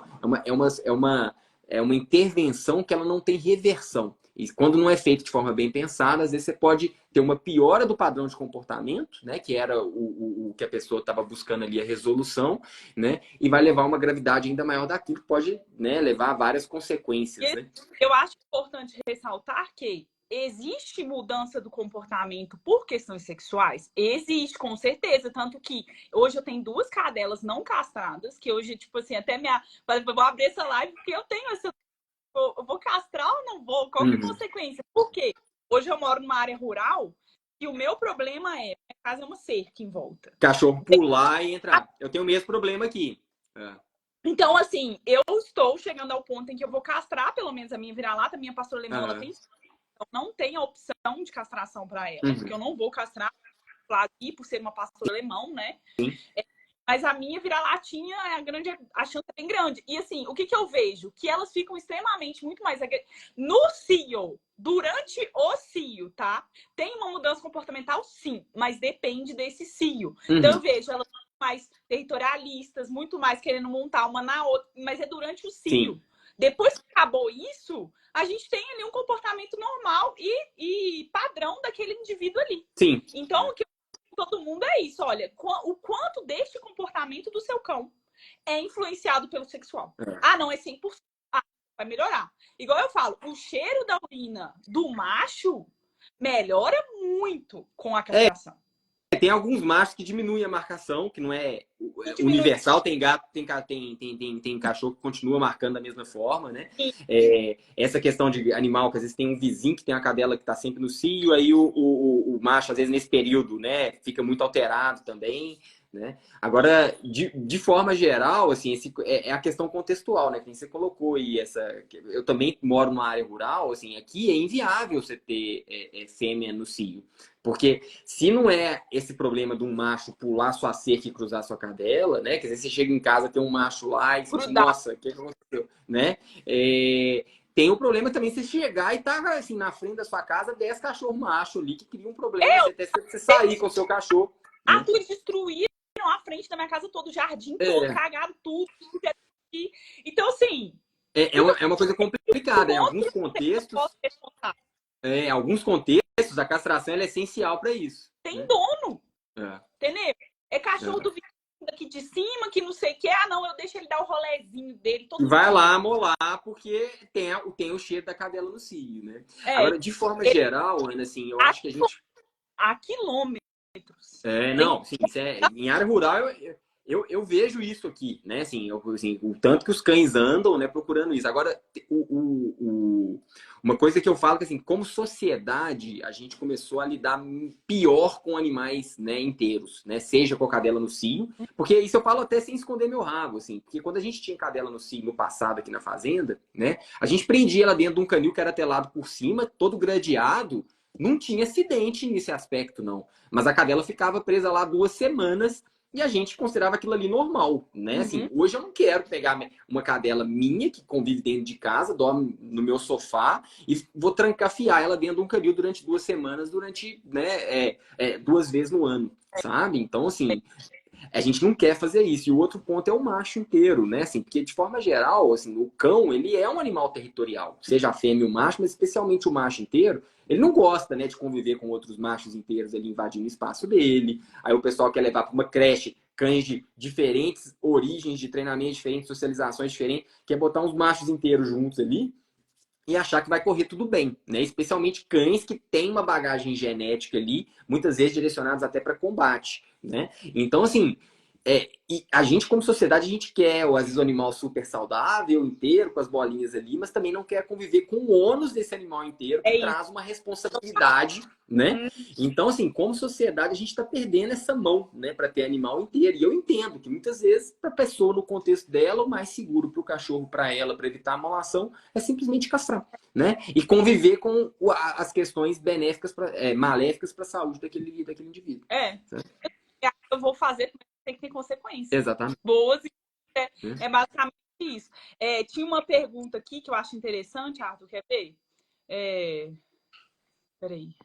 é uma intervenção que ela não tem reversão. E quando não é feito de forma bem pensada, às vezes você pode ter uma piora do padrão de comportamento, né? Que era o que a pessoa estava buscando ali, a resolução, né? E vai levar uma gravidade ainda maior daquilo, que pode, né, levar a várias consequências. Né? Eu acho importante ressaltar que existe mudança do comportamento por questões sexuais? Existe, com certeza. Tanto que hoje eu tenho 2 cadelas não castradas, que hoje, tipo assim, até minha... Eu vou abrir essa live porque eu tenho essa... Eu vou castrar ou não vou? Qual que é a consequência? Por quê? Hoje eu moro numa área rural e o meu problema é... Minha casa é uma cerca em volta. Cachorro pular e entrar. Eu tenho o mesmo problema aqui. Então, assim, eu estou chegando ao ponto em que eu vou castrar, pelo menos a minha vira-lata, a minha pastora alemã, ela tem... Então, não tem a opção de castração para ela, porque eu não vou castrar por ser uma pastora alemão, né? Mas a minha vira-latinha, a chance é bem grande. E assim, o que eu vejo? Que elas ficam extremamente, muito mais... No cio, durante o cio, tá? Tem uma mudança comportamental, sim, mas depende desse cio. Então eu vejo elas mais territorialistas, muito mais querendo montar uma na outra, mas é durante o cio. Sim. Depois que acabou isso, a gente tem ali um comportamento normal e padrão daquele indivíduo ali. Sim. Então, o que todo mundo é isso, olha, o quanto deste comportamento do seu cão é influenciado pelo sexual. Ah, não, é 100%. Ah, vai melhorar. Igual eu falo, o cheiro da urina do macho melhora muito com a castração. Tem alguns machos que diminuem a marcação, que não é universal. Tem gato, tem cachorro que continua marcando da mesma forma, né? Essa questão de animal, que às vezes tem um vizinho que tem uma cadela que está sempre no cio, aí o macho, às vezes, nesse período, né, fica muito alterado também, né? Agora, de forma geral, assim, é a questão contextual, né? Que você colocou aí, eu também moro numa área rural, assim, aqui é inviável você ter fêmea no cio. Porque se não é esse problema de um macho pular sua cerca e cruzar sua cadela, né? Quer dizer, você chega em casa, tem um macho lá e você diz, nossa, o que aconteceu? Né? Tem o problema também você chegar e tá assim, na frente da sua casa 10 cachorros machos ali que criam um problema até você sair com o seu cachorro. Arthur destruíram a frente da minha casa todo, o jardim todo, cagaram tudo. Então, assim... É uma coisa complicada. Em alguns contextos... alguns contextos, a castração é essencial para isso. Tem dono. Entendeu? É cachorro do vizinho aqui de cima, que não sei o que. Ah, não, eu deixo ele dar o rolezinho dele. E vai lá molar, porque tem o cheiro da cadela no cio, né? Agora, de forma geral, ainda assim, eu acho que a gente... Há quilômetros. Não, sim, em área rural eu vejo isso aqui, né? Assim, o tanto que os cães andam, né, procurando isso. Agora, uma coisa que eu falo que, assim, como sociedade, a gente começou a lidar pior com animais, né, inteiros, né? Seja com a cadela no cio, porque isso eu falo até sem esconder meu rabo, assim, porque quando a gente tinha cadela no cio no passado aqui na fazenda, né, a gente prendia ela dentro de um canil que era telado por cima, todo gradeado. Não tinha acidente nesse aspecto, não. Mas a cadela ficava presa lá 2 semanas e a gente considerava aquilo ali normal, né? Assim, hoje eu não quero pegar uma cadela minha, que convive dentro de casa, dorme no meu sofá, e vou trancafiar ela dentro de um canil durante 2 semanas, durante, né, 2 vezes no ano, sabe? Então, assim... A gente não quer fazer isso. E o outro ponto é o macho inteiro, né? Assim, porque, de forma geral, assim, o cão, ele é um animal territorial. Seja a fêmea ou o macho, mas especialmente o macho inteiro, ele não gosta, né, de conviver com outros machos inteiros ali invadindo o espaço dele. Aí o pessoal quer levar para uma creche cães de diferentes origens de treinamento, diferentes socializações diferentes, quer botar uns machos inteiros juntos ali e achar que vai correr tudo bem, né? Especialmente cães que têm uma bagagem genética ali, muitas vezes direcionados até para combate, né? Então, assim, e a gente, como sociedade, a gente quer, às vezes, o animal super saudável, inteiro, com as bolinhas ali, mas também não quer conviver com o ônus desse animal inteiro, que traz uma responsabilidade, né? Então, assim, como sociedade, a gente está perdendo essa mão, né, para ter animal inteiro. E eu entendo que, muitas vezes, para a pessoa, no contexto dela, o mais seguro para o cachorro, para ela, para evitar a malação, é simplesmente castrar, né? E conviver com as questões benéficas, maléficas para a saúde daquele indivíduo. Eu vou fazer, tem que ter consequências. Exatamente. Boas. É basicamente isso. Tinha uma pergunta aqui que eu acho interessante, Arthur, quer ver? Peraí.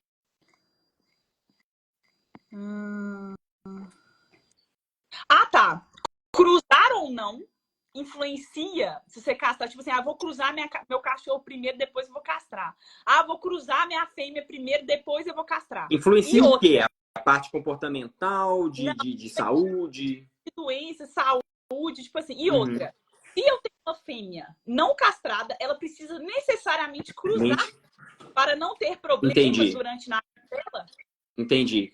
Ah, tá. Cruzar ou não influencia se você castrar. Tipo assim, vou cruzar meu cachorro primeiro, depois eu vou castrar. Vou cruzar minha fêmea primeiro, depois eu vou castrar. Influencia o quê? A parte comportamental, de saúde? De doença, saúde, tipo assim. E outra, se eu tenho uma fêmea não castrada, ela precisa necessariamente cruzar para não ter problemas Entendi. durante a dela? Entendi.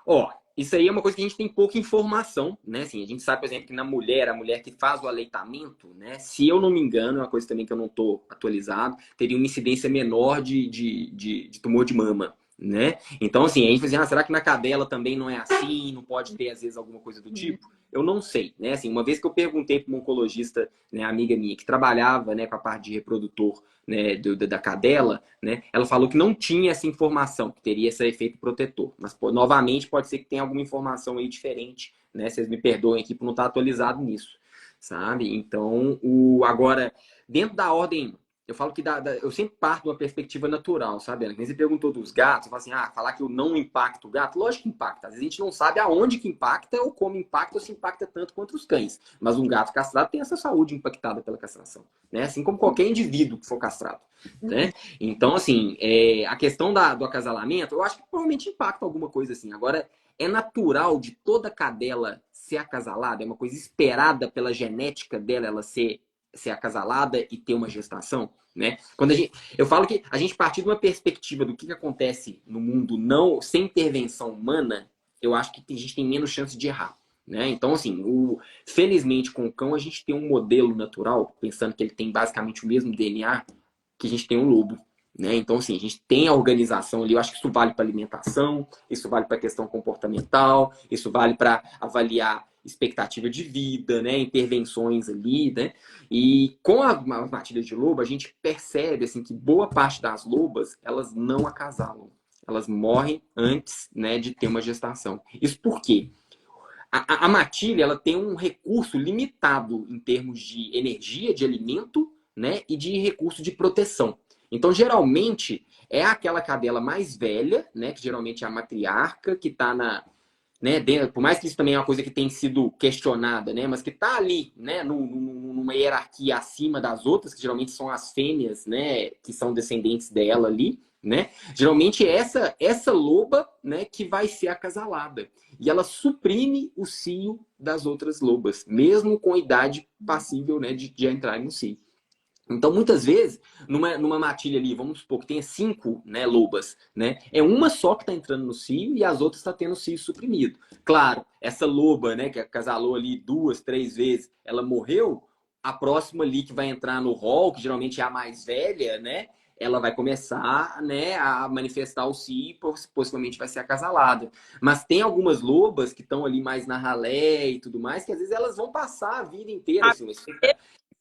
Ó, isso aí é uma coisa que a gente tem pouca informação, né? Assim, a gente sabe, por exemplo, que na mulher, a mulher que faz o aleitamento, né? Se eu não me engano, é uma coisa também que eu não estou atualizado, teria uma incidência menor de tumor de mama, né? Então, assim, a gente fala assim, será que na cadela também não é assim? Não pode ter, às vezes, alguma coisa do tipo? Eu não sei, né? Assim, uma vez que eu perguntei para uma oncologista, né, amiga minha, que trabalhava, né, com a parte de reprodutor, né, da cadela, né, ela falou que não tinha essa informação, que teria esse efeito protetor. Mas, novamente, pode ser que tenha alguma informação aí diferente, né? Vocês me perdoem aqui por não estar atualizado nisso, sabe? Então, agora, dentro da ordem, eu falo que eu sempre parto de uma perspectiva natural, sabe, Ana? Quando você perguntou dos gatos, eu falo assim, falar que eu não impacto o gato, lógico que impacta. Às vezes a gente não sabe aonde que impacta ou como impacta ou se impacta tanto quanto os cães. Mas um gato castrado tem essa saúde impactada pela castração, né? Assim como qualquer indivíduo que for castrado, né? Então, assim, a questão do acasalamento, eu acho que provavelmente impacta alguma coisa assim. Agora, é natural de toda cadela ser acasalada? É uma coisa esperada pela genética dela, ela ser acasalada e ter uma gestação, né? Eu falo que a gente partir de uma perspectiva do que acontece no mundo não sem intervenção humana, eu acho que a gente tem menos chance de errar, né? Então, assim, felizmente com o cão a gente tem um modelo natural, pensando que ele tem basicamente o mesmo DNA que a gente tem um lobo, né? Então, assim, a gente tem a organização ali. Eu acho que isso vale para alimentação, isso vale para a questão comportamental, isso vale para avaliar expectativa de vida, né? Intervenções ali, né? E com as matilhas de lobo, a gente percebe assim que boa parte das lobas elas não acasalam, elas morrem antes, né, de ter uma gestação. Isso por quê? A matilha ela tem um recurso limitado em termos de energia, de alimento, né, e de recurso de proteção. Então, geralmente, é aquela cadela mais velha, né, que geralmente é a matriarca, que está né, por mais que isso também é uma coisa que tem sido questionada, né, mas que está ali, né, numa hierarquia acima das outras, que geralmente são as fêmeas, né, que são descendentes dela ali, né, geralmente é essa loba, né, que vai ser acasalada. E ela suprime o cio das outras lobas, mesmo com a idade passível, né, de entrar no cio. Então, muitas vezes, numa matilha ali, vamos supor que tenha 5, né, lobas, né? É uma só que está entrando no cio e as outras estão tendo o cio suprimido. Claro, essa loba, né, que acasalou ali 2, 3 vezes, ela morreu, a próxima ali que vai entrar no hall, que geralmente é a mais velha, né? Ela vai começar, né, a manifestar o cio e possivelmente vai ser acasalada. Mas tem algumas lobas que estão ali mais na ralé e tudo mais, que às vezes elas vão passar a vida inteira, assim,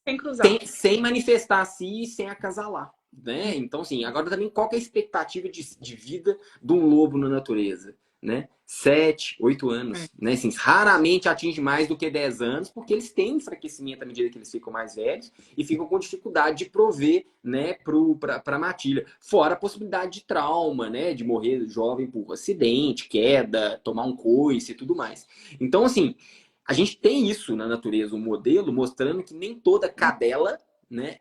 Sem cruzar. sem manifestar assim e sem acasalar, né? Então, assim, agora também qual que é a expectativa de vida de um lobo na natureza, né? 7, 8 anos, né? Assim, raramente atinge mais do que 10 anos, porque eles têm enfraquecimento à medida que eles ficam mais velhos e ficam com dificuldade de prover, né, para a matilha. Fora a possibilidade de trauma, né? De morrer jovem por acidente, queda, tomar um coice e tudo mais. Então, assim, a gente tem isso na natureza, um modelo mostrando que nem toda cadela, né,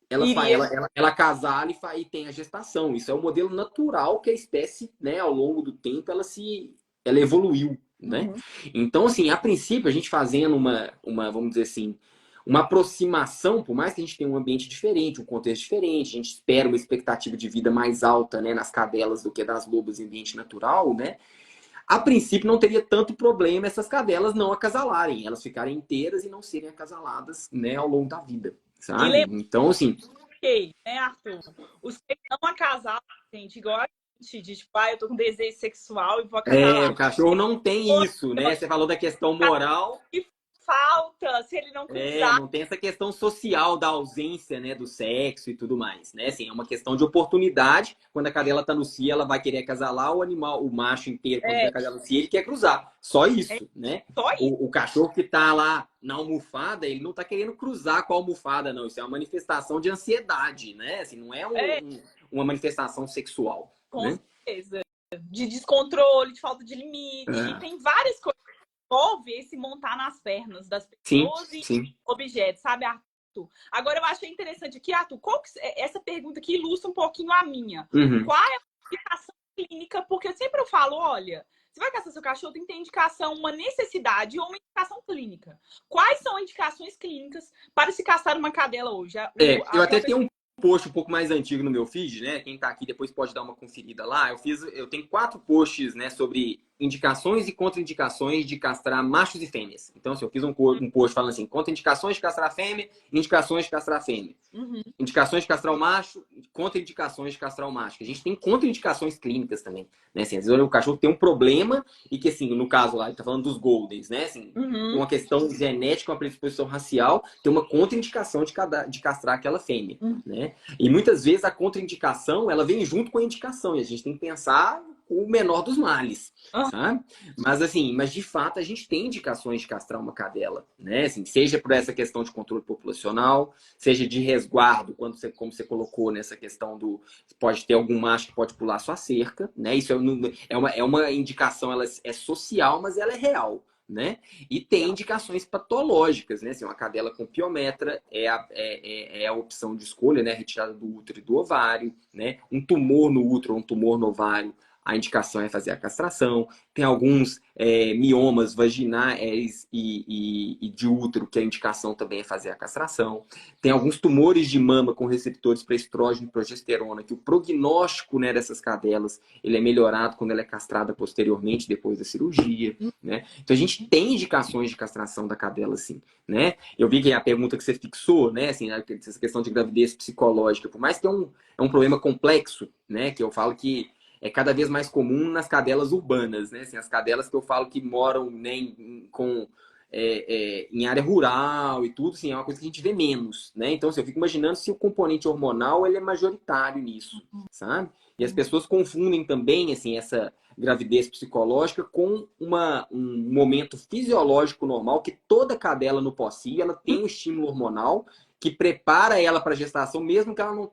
ela acasala e tem a gestação. Isso é um modelo natural que a espécie, né, ao longo do tempo, ela evoluiu, né? Então, assim, a princípio, a gente fazendo vamos dizer assim, uma aproximação, por mais que a gente tenha um ambiente diferente, um contexto diferente, a gente espera uma expectativa de vida mais alta, né, nas cadelas do que das lobas em ambiente natural, né? A princípio não teria tanto problema essas cadelas não acasalarem, elas ficarem inteiras e não serem acasaladas, né, ao longo da vida, sabe? Então, assim... né, Arthur? Os que não acasalam, gente, igual a gente, de tipo, eu tô com desejo sexual e vou acasalar. o cachorro não tem isso, né? Você falou da questão moral... falta se ele não cruzar. Não tem essa questão social da ausência, né, do sexo e tudo mais, né? Assim, é uma questão de oportunidade. Quando a cadela tá no cio, ela vai querer acasalar, o macho inteiro, quando vê a cadela no cio, ele quer cruzar. Só isso, né? Só isso. O cachorro que tá lá na almofada, ele não tá querendo cruzar com a almofada, não. Isso é uma manifestação de ansiedade, né? Assim, não é uma manifestação sexual. Com né? certeza. De descontrole, de falta de limite. Tem várias coisas. Envolve esse montar nas pernas das pessoas e objetos, sabe, Arthur? Agora, eu achei interessante aqui, Arthur, essa pergunta que ilustra um pouquinho a minha. Qual é a indicação clínica? Porque eu sempre falo, olha, você vai caçar seu cachorro, tem que ter indicação, uma necessidade ou uma indicação clínica. Quais são as indicações clínicas para se caçar uma cadela hoje? Eu até tenho um post um pouco mais antigo no meu feed, né? Quem tá aqui depois pode dar uma conferida lá. Eu tenho 4 posts, né, sobre indicações e contraindicações de castrar machos e fêmeas. Então, assim, eu fiz um post falando assim, contraindicações de castrar fêmea, indicações de castrar fêmea. Indicações de castrar o macho, contraindicações de castrar o macho. A gente tem contraindicações clínicas também, né? Assim, às vezes o cachorro tem um problema e que, assim, no caso lá, ele tá falando dos Goldens, né? Assim, uma questão genética, uma predisposição racial, tem uma contraindicação de castrar aquela fêmea, né? E muitas vezes a contraindicação, ela vem junto com a indicação e a gente tem que pensar o menor dos males, sabe? Mas assim, mas de fato a gente tem indicações de castrar uma cadela, né? Assim, seja por essa questão de controle populacional, seja de resguardo, quando você, como você colocou nessa questão do pode ter algum macho que pode pular sua cerca, né? Isso é uma indicação, ela é social, mas ela é real. Né? E tem indicações patológicas, né? Assim, uma cadela com piometra é a opção de escolha, né? Retirada do útero e do ovário, né? Um tumor no útero ou um tumor no ovário, a indicação é fazer a castração. Tem alguns miomas vaginais e de útero, que a indicação também é fazer a castração. Tem alguns tumores de mama com receptores para estrógeno e progesterona, que o prognóstico, né, dessas cadelas ele é melhorado quando ela é castrada posteriormente, depois da cirurgia, né? Então a gente tem indicações de castração da cadela, sim, né? Eu vi que a pergunta que você fixou, né, assim, essa questão de gravidez psicológica, por mais que é um problema complexo, né, que eu falo que é cada vez mais comum nas cadelas urbanas, né? Assim, as cadelas que eu falo que moram, né, em área rural e tudo, assim, é uma coisa que a gente vê menos, né? Então, assim, eu fico imaginando se o componente hormonal ele é majoritário nisso, sabe? E as pessoas confundem também, assim, essa gravidez psicológica com um momento fisiológico normal que toda cadela no pós-cio, ela tem um estímulo hormonal que prepara ela para a gestação, mesmo que ela não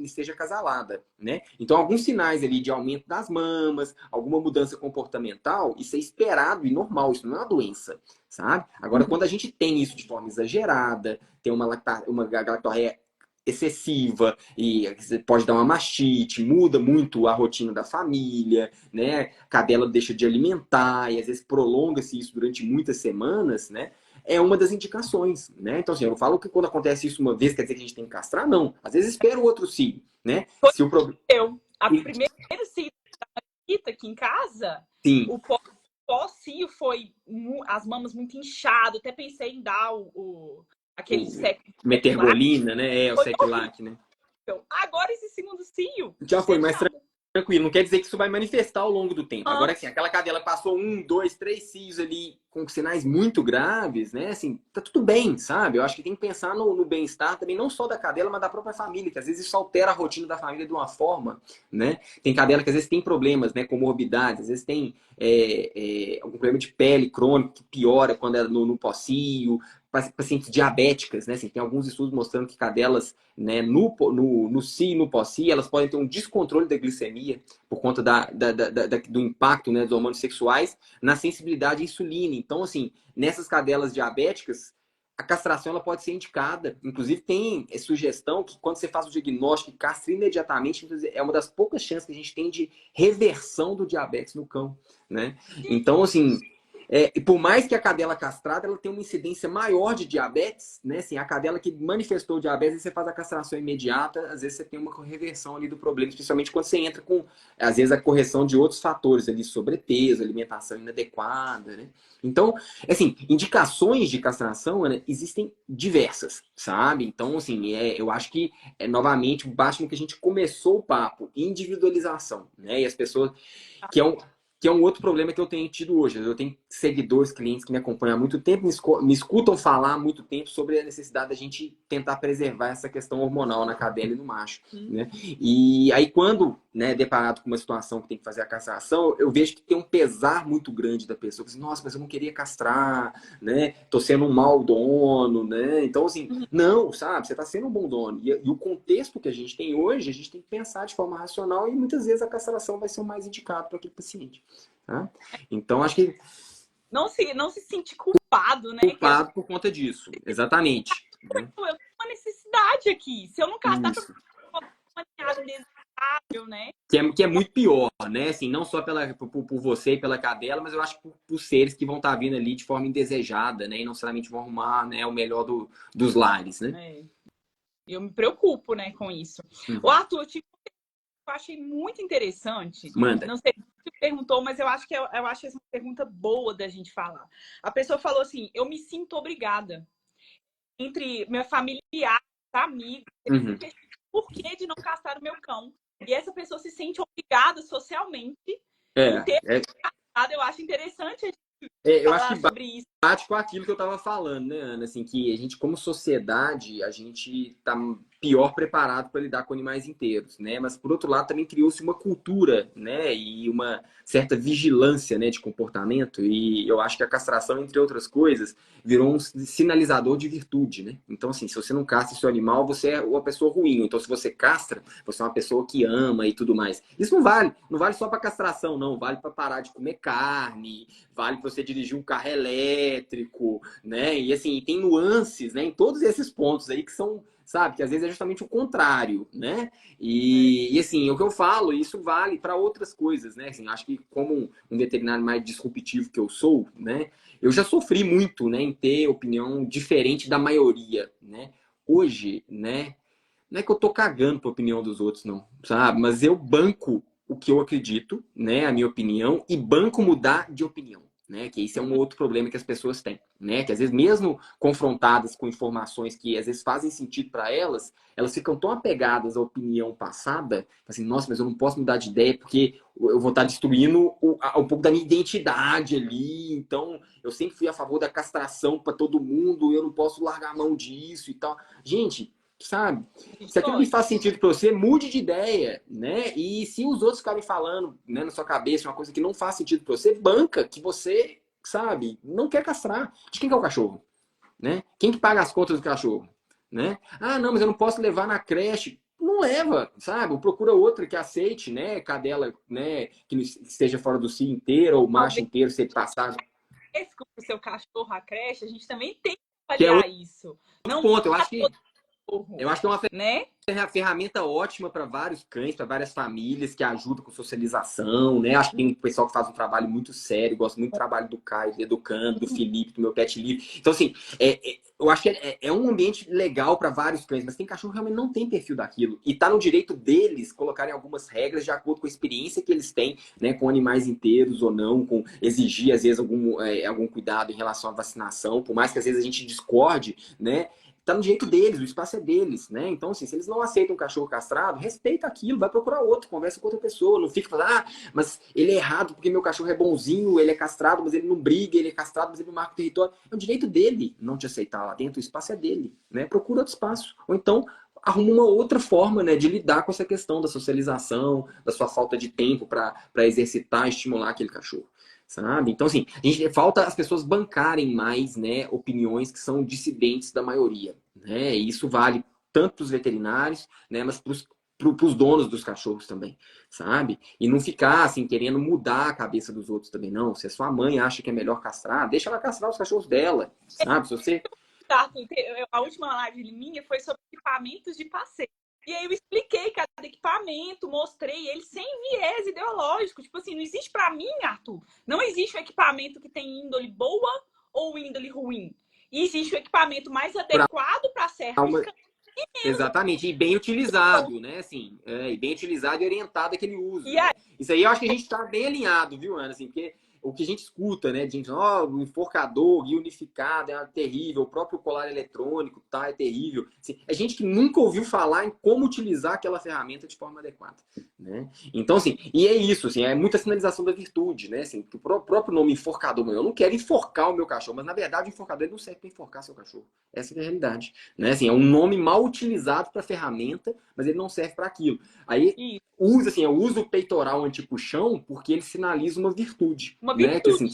esteja acasalada, né? Então, alguns sinais ali de aumento das mamas, alguma mudança comportamental, isso é esperado e normal, isso não é uma doença, sabe? Agora, quando a gente tem isso de forma exagerada, tem uma galactorreia excessiva e pode dar uma mastite, muda muito a rotina da família, né? A cadela deixa de alimentar e às vezes prolonga-se isso durante muitas semanas, né? É uma das indicações, né? Então, assim, eu não falo que quando acontece isso uma vez quer dizer que a gente tem que castrar, não. Às vezes espera o outro cio, né? Se o problema... A primeira cio aqui em casa, Sim. o pós-cio foi as mamas muito inchado, até pensei em dar aquele metergolina, né? O Seclac, né? Agora esse segundo cio já foi mais tranquilo. Não quer dizer que isso vai manifestar ao longo do tempo. Agora, assim, aquela cadela passou 1, 2, 3 cios ali com sinais muito graves, né? Assim, tá tudo bem, sabe? Eu acho que tem que pensar no bem-estar também, não só da cadela, mas da própria família, que às vezes isso altera a rotina da família de uma forma, né? Tem cadela que às vezes tem problemas, né? Comorbidades, às vezes tem algum problema de pele crônico que piora quando é no pós-cio, pacientes diabéticas, né? Assim, tem alguns estudos mostrando que cadelas, né, no cio e no pós-cio, elas podem ter um descontrole da glicemia por conta do impacto, né, dos hormônios sexuais na sensibilidade à insulina. Então, assim, nessas cadelas diabéticas, a castração ela pode ser indicada. Inclusive, tem sugestão que quando você faz o diagnóstico e castra imediatamente, é uma das poucas chances que a gente tem de reversão do diabetes no cão, né? Então, assim... e por mais que a cadela castrada ela tenha uma incidência maior de diabetes, né? Assim, a cadela que manifestou o diabetes, você faz a castração imediata, às vezes você tem uma reversão ali do problema, especialmente quando você entra com, às vezes, a correção de outros fatores ali, sobrepeso, alimentação inadequada, né? Então, assim, indicações de castração, né, existem diversas, sabe? Então, assim, eu acho que, novamente, basta que a gente começou o papo, individualização, né? E as pessoas... Que é um outro problema que eu tenho tido hoje. Eu tenho seguidores, clientes que me acompanham há muito tempo, me escutam falar há muito tempo sobre a necessidade da gente tentar preservar essa questão hormonal na cadela e no macho, né? E aí, quando, né, deparado com uma situação que tem que fazer a castração, eu vejo que tem um pesar muito grande da pessoa. Assim, nossa, mas eu não queria castrar, né? Tô sendo um mau dono, né? Então, assim, não, sabe? Você tá sendo um bom dono. E o contexto que a gente tem hoje, a gente tem que pensar de forma racional e muitas vezes a castração vai ser o mais indicado para aquele paciente. Tá? Então, acho que... Não se sentir culpado, né? Culpado por conta disso, exatamente. Eu tenho uma necessidade aqui. Se eu não castrar, eu uma ninhada desejável, né? Que é muito pior, né? Assim, não só por você e pela cadela, mas eu acho que por seres que vão estar vindo ali de forma indesejada, né? E não necessariamente vão arrumar, né, o melhor dos lares, né? Eu me preocupo, né, com isso. O Arthur, eu achei muito interessante. Manda. Não sei se você perguntou, mas eu acho que eu acho essa uma pergunta boa da gente falar. A pessoa falou assim: eu me sinto obrigada. Entre minha familiar, amigos, por que de não castrar o meu cão? E essa pessoa se sente obrigada socialmente em ter castrado. Eu acho interessante a gente eu acho falar que sobre isso. bate com aquilo que eu tava falando, né, Ana? Assim, que a gente, como sociedade, a gente tá pior preparado para lidar com animais inteiros, né? Mas, por outro lado, também criou-se uma cultura, né? E uma certa vigilância, né, de comportamento. E eu acho que a castração, entre outras coisas, virou um sinalizador de virtude, né? Então, assim, se você não castra seu animal, você é uma pessoa ruim. Então, se você castra, você é uma pessoa que ama e tudo mais. Isso não vale só para castração, não. Vale para parar de comer carne, vale para você dirigir um carro elétrico, né? E assim, tem nuances, né, em todos esses pontos aí que são, sabe, que às vezes é justamente o contrário, né? E assim, o que eu falo, isso vale para outras coisas, né? Assim, acho que como um veterinário mais disruptivo que eu sou, né, eu já sofri muito, né, em ter opinião diferente da maioria, né? Hoje, né, não é que eu tô cagando pra opinião dos outros, não, sabe? Mas eu banco o que eu acredito, né, a minha opinião, e banco mudar de opinião, né? Que isso é um outro problema que as pessoas têm, né? Que às vezes mesmo confrontadas com informações que às vezes fazem sentido para elas, elas ficam tão apegadas à opinião passada, assim, nossa, mas eu não posso mudar de ideia porque eu vou estar destruindo um pouco da minha identidade ali. Então, eu sempre fui a favor da castração para todo mundo, eu não posso largar a mão disso e tal. Gente, sabe? Se aquilo não faz sentido para você, mude de ideia, né? E se os outros ficarem falando, né, na sua cabeça uma coisa que não faz sentido para você, banca que você, sabe, não quer castrar. De quem que é o cachorro, né? Quem que paga as contas do cachorro, né? Ah, não, mas eu não posso levar na creche. Não leva, sabe? Procura outra que aceite, né? Cadela, né, que esteja fora do cio inteiro ou macho inteiro, ser passado. O seu cachorro à creche, a gente também tem que Que é avaliar isso. Não ponto, eu acho que é uma né? ferramenta ótima para vários cães, para várias famílias, que ajuda com socialização, né? Acho que tem um pessoal que faz um trabalho muito sério, gosto muito do trabalho do Caio, do Educando, do Felipe, do meu Pet Livre. Então, assim, eu acho que é um ambiente legal para vários cães, mas tem cachorro que realmente não tem perfil daquilo. E tá no direito deles colocarem algumas regras de acordo com a experiência que eles têm, né? Com animais inteiros ou não, com exigir, às vezes, algum cuidado em relação à vacinação, por mais que às vezes a gente discorde, né? Tá no direito deles, o espaço é deles, né? Então, assim, se eles não aceitam um cachorro castrado, respeita aquilo, vai procurar outro, conversa com outra pessoa, não fica falando, ah, mas ele é errado porque meu cachorro é bonzinho, ele é castrado, mas ele não briga, ele é castrado, mas ele não marca o território. É o direito dele não te aceitar lá dentro, o espaço é dele, né? Procura outro espaço. Ou então, arruma uma outra forma, né, de lidar com essa questão da socialização, da sua falta de tempo para exercitar, estimular aquele cachorro. Sabe? Então, assim, falta as pessoas bancarem mais, né, opiniões que são dissidentes da maioria, né? E isso vale tanto para os veterinários, né, mas para os donos dos cachorros também, sabe? E não ficar, assim, querendo mudar a cabeça dos outros também, não. Se a sua mãe acha que é melhor castrar, deixa ela castrar os cachorros dela, sabe? Se você... A última live minha foi sobre equipamentos de passeio. E aí eu expliquei cada equipamento, mostrei ele sem viés ideológico. Tipo assim, não existe para mim, Arthur, não existe um equipamento que tem índole boa ou índole ruim. E existe o equipamento mais adequado para certo Exatamente, e bem utilizado, né? Assim, e bem utilizado e orientado aquele uso. Né? Isso aí eu acho que a gente está bem alinhado, viu, Ana? Assim, porque o que a gente escuta, né? De gente, o enforcador, guia unificado, é terrível, o próprio colar eletrônico, tá, é terrível. Assim, é gente que nunca ouviu falar em como utilizar aquela ferramenta de forma adequada, né? Então, assim, e é isso, assim, é muita sinalização da virtude, né? Assim, o próprio nome enforcador, eu não quero enforcar o meu cachorro, mas na verdade o enforcador ele não serve para enforcar seu cachorro. Essa é a realidade, né? Assim, é um nome mal utilizado para ferramenta, mas ele não serve para aquilo. Aí usa assim, eu uso o peitoral antipuxão porque ele sinaliza uma virtude, né? Que, assim,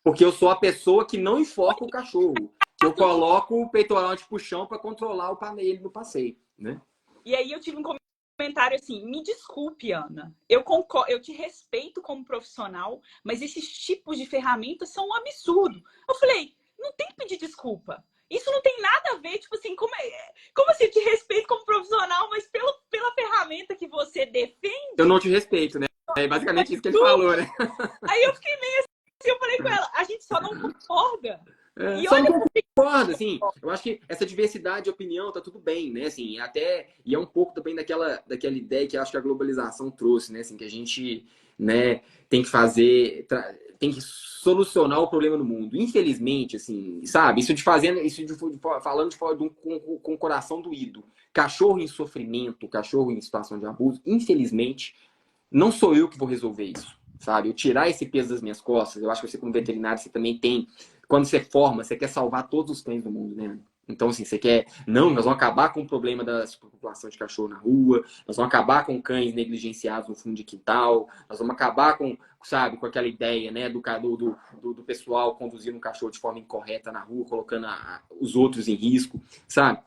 porque eu sou a pessoa que não enforca o cachorro, que eu coloco o peitoral antipuxão para controlar o panele no passeio, né? E aí eu tive um comentário assim, me desculpe, Ana, eu concordo, eu te respeito como profissional, mas esses tipos de ferramentas são um absurdo. Eu falei, não tem que pedir desculpa. Isso não tem nada a ver, tipo assim, como assim eu te respeito como profissional, mas pela ferramenta que você defende... Eu não te respeito, né? É basicamente isso que ele falou, né? Aí eu fiquei meio assim, eu falei com ela, a gente só não concorda. E Só não olha, concordo, assim, eu acho que essa diversidade de opinião tá tudo bem, né, assim, até, e é um pouco também daquela ideia que eu acho que a globalização trouxe, né, assim, que a gente, né, tem que fazer, tem que solucionar o problema no mundo. Infelizmente, assim, sabe, falando com o coração doído, cachorro em sofrimento, cachorro em situação de abuso, infelizmente, não sou eu que vou resolver isso, sabe? Eu tirar esse peso das minhas costas, eu acho que você como veterinário, você também tem, quando você forma, você quer salvar todos os cães do mundo, né? Então, assim, você quer, não, nós vamos acabar com o problema da superpopulação de cachorro na rua, nós vamos acabar com cães negligenciados no fundo de quintal, nós vamos acabar com, sabe, com aquela ideia, né, do pessoal conduzindo um cachorro de forma incorreta na rua, colocando os outros em risco, sabe?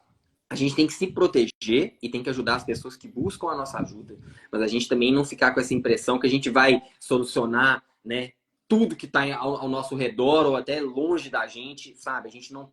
A gente tem que se proteger e tem que ajudar as pessoas que buscam a nossa ajuda. Mas a gente também não ficar com essa impressão que a gente vai solucionar, né, tudo que está ao nosso redor ou até longe da gente, sabe? A gente não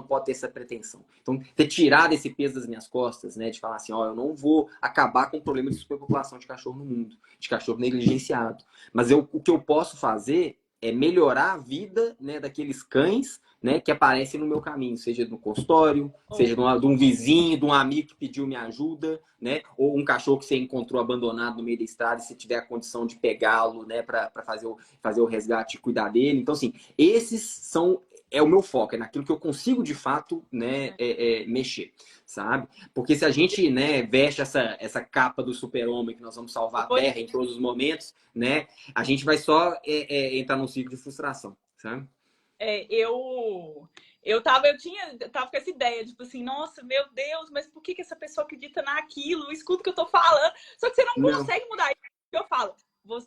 pode ter essa pretensão. Então, ter tirado esse peso das minhas costas, né, de falar assim, ó, eu não vou acabar com o problema de superpopulação de cachorro no mundo, de cachorro negligenciado. Mas o que eu posso fazer é melhorar a vida, né, daqueles cães, né, que aparecem no meu caminho, seja no consultório, seja de um vizinho, de um amigo que pediu minha ajuda, né, ou um cachorro que você encontrou abandonado no meio da estrada e se tiver a condição de pegá-lo, né, para fazer o resgate e cuidar dele. Então, assim, é o meu foco, é naquilo que eu consigo de fato, né, mexer, sabe? Porque se a gente, né, veste essa capa do super-homem que nós vamos salvar a Terra em todos os momentos, né, a gente vai só entrar num ciclo de frustração, sabe? eu tava com essa ideia, tipo assim, nossa, meu Deus, mas por que essa pessoa acredita naquilo? Escuta o que eu tô falando. Só que você não consegue mudar isso. Eu falo,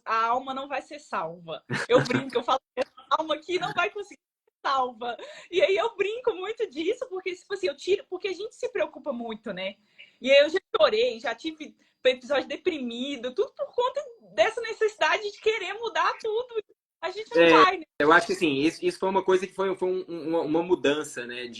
a alma não vai ser salva. Eu brinco, eu falo, a alma aqui não vai conseguir ser salva. E aí eu brinco muito disso, porque, tipo assim, eu tiro, porque a gente se preocupa muito, né? E aí eu já chorei, já tive episódio deprimido, tudo por conta dessa necessidade de querer mudar tudo. A gente não vai, né? Eu acho que assim, isso foi uma coisa que foi uma mudança, né,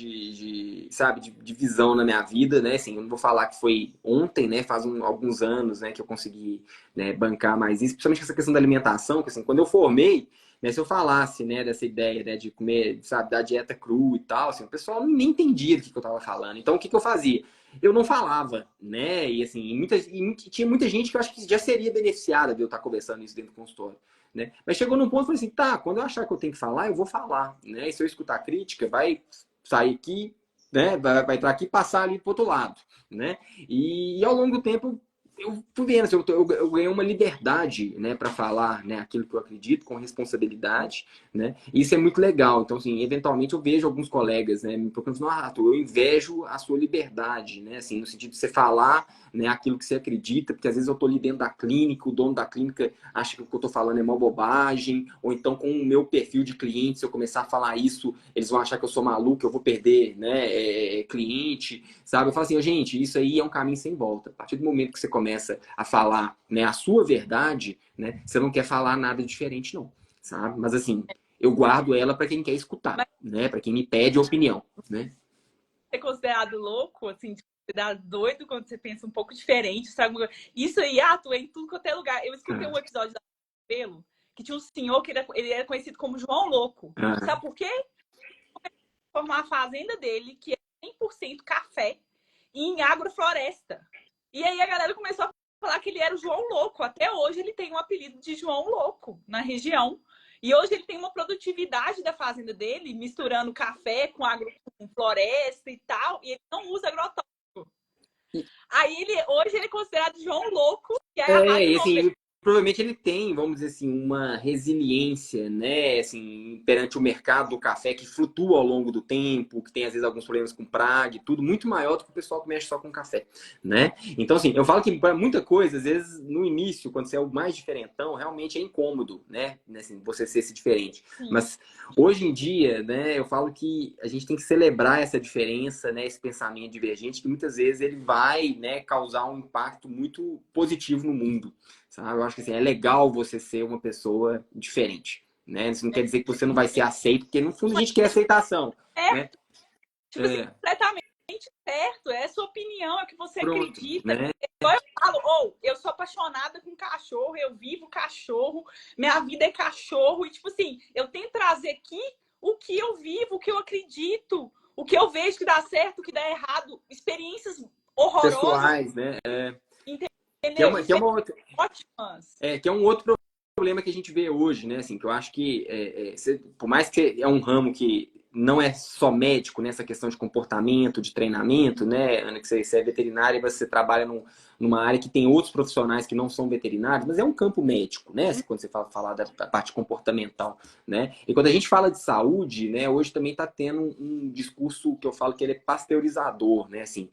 sabe, de visão na minha vida, né, assim, eu não vou falar que foi ontem, né, faz alguns anos, né, que eu consegui, né, bancar mais isso, principalmente essa questão da alimentação, que assim, quando eu formei, né, se eu falasse, né, dessa ideia, né, de comer, sabe, da dieta crua e tal, assim, o pessoal nem entendia do que eu tava falando, então o que eu fazia? Eu não falava, né, e assim, tinha muita gente que eu acho que já seria beneficiada de eu estar conversando isso dentro do consultório. Né? Mas chegou num ponto e falei assim, tá, quando eu achar que eu tenho que falar, eu vou falar, né? E se eu escutar crítica, vai sair aqui, né? Vai entrar aqui e passar ali pro outro lado, né? E ao longo do tempo eu fui vendo, assim, eu ganhei uma liberdade, né, para falar, né, aquilo que eu acredito com responsabilidade, né? E isso é muito legal. Então, assim, eventualmente eu vejo alguns colegas, né, me procurando, ah, Arthur, eu invejo a sua liberdade, né, assim, no sentido de você falar, né, aquilo que você acredita, porque às vezes eu tô ali dentro da clínica, o dono da clínica acha que o que eu tô falando é uma bobagem, ou então com o meu perfil de cliente, se eu começar a falar isso, eles vão achar que eu sou maluco, eu vou perder, né, cliente, sabe? Eu falo assim, gente, isso aí é um caminho sem volta. A partir do momento que você começa a falar, né, a sua verdade, né, você não quer falar nada diferente, não, sabe? Mas assim, eu guardo ela para quem quer escutar, né, para quem me pede opinião, né? Ser considerado louco, assim, considerado doido quando você pensa um pouco diferente, sabe? Isso aí atua em tudo quanto é lugar. Eu escutei um episódio da Pelo que tinha um senhor que ele era conhecido como João Louco. Sabe por quê? Formar a fazenda dele, que é 100% café, em agrofloresta. E aí a galera começou a falar que ele era o João Louco. Até hoje ele tem um apelido de João Louco na região. E hoje ele tem uma produtividade da fazenda dele, misturando café com floresta e tal, e ele não usa agrotóxico. Aí hoje ele é considerado João Louco, que é a rádio assim, provavelmente ele tem, vamos dizer assim, uma resiliência, né, assim, perante o mercado do café que flutua ao longo do tempo, que tem às vezes alguns problemas com praga e tudo, muito maior do que o pessoal que mexe só com café, né? Então, assim, eu falo que para muita coisa, às vezes no início, quando você é o mais diferentão, realmente é incômodo, né, assim, você ser esse diferente. Sim. Mas hoje em dia, né, eu falo que a gente tem que celebrar essa diferença, né, esse pensamento divergente, que muitas vezes ele vai, né, causar um impacto muito positivo no mundo. Sabe? Eu acho que assim, é legal você ser uma pessoa diferente, né? Isso não quer dizer que você não vai ser aceito, porque no fundo a gente quer aceitação, né? Tipo assim, completamente certo, é a sua opinião, é o que você acredita. Né? Igual eu falo, eu sou apaixonada com cachorro, eu vivo cachorro, minha vida é cachorro, e tipo assim, eu tento trazer aqui o que eu vivo, o que eu acredito, o que eu vejo que dá certo, o que dá errado, experiências horrorosas. Pessoais, né? Entendeu? Ótimas. Que é um outro problema que a gente vê hoje, né? Assim, que eu acho que, por mais que é um ramo que não é só médico, nessa questão de comportamento, de treinamento, né? Ana, que você é veterinária e você trabalha numa área que tem outros profissionais que não são veterinários, mas é um campo médico, né? Quando você fala da parte comportamental, né? E quando a gente fala de saúde, né? Hoje também está tendo um discurso que eu falo que ele é pasteurizador, né? Assim,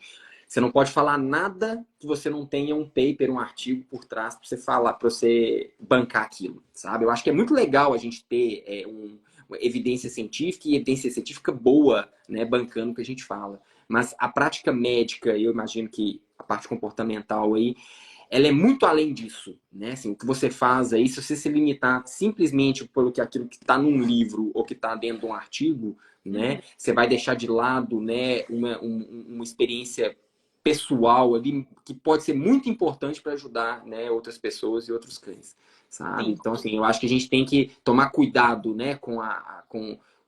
você não pode falar nada que você não tenha um paper, um artigo por trás para você falar, para você bancar aquilo, sabe? Eu acho que é muito legal a gente ter uma evidência científica e evidência científica boa, né, bancando o que a gente fala. Mas a prática médica, eu imagino que a parte comportamental aí, ela é muito além disso, né? Assim, o que você faz aí, se você se limitar simplesmente por aquilo que está num livro ou que está dentro de um artigo, né? Você vai deixar de lado, né, uma experiência pessoal ali que pode ser muito importante para ajudar, né, outras pessoas e outros cães, sabe? Sim. Então, assim, eu acho que a gente tem que tomar cuidado, né, com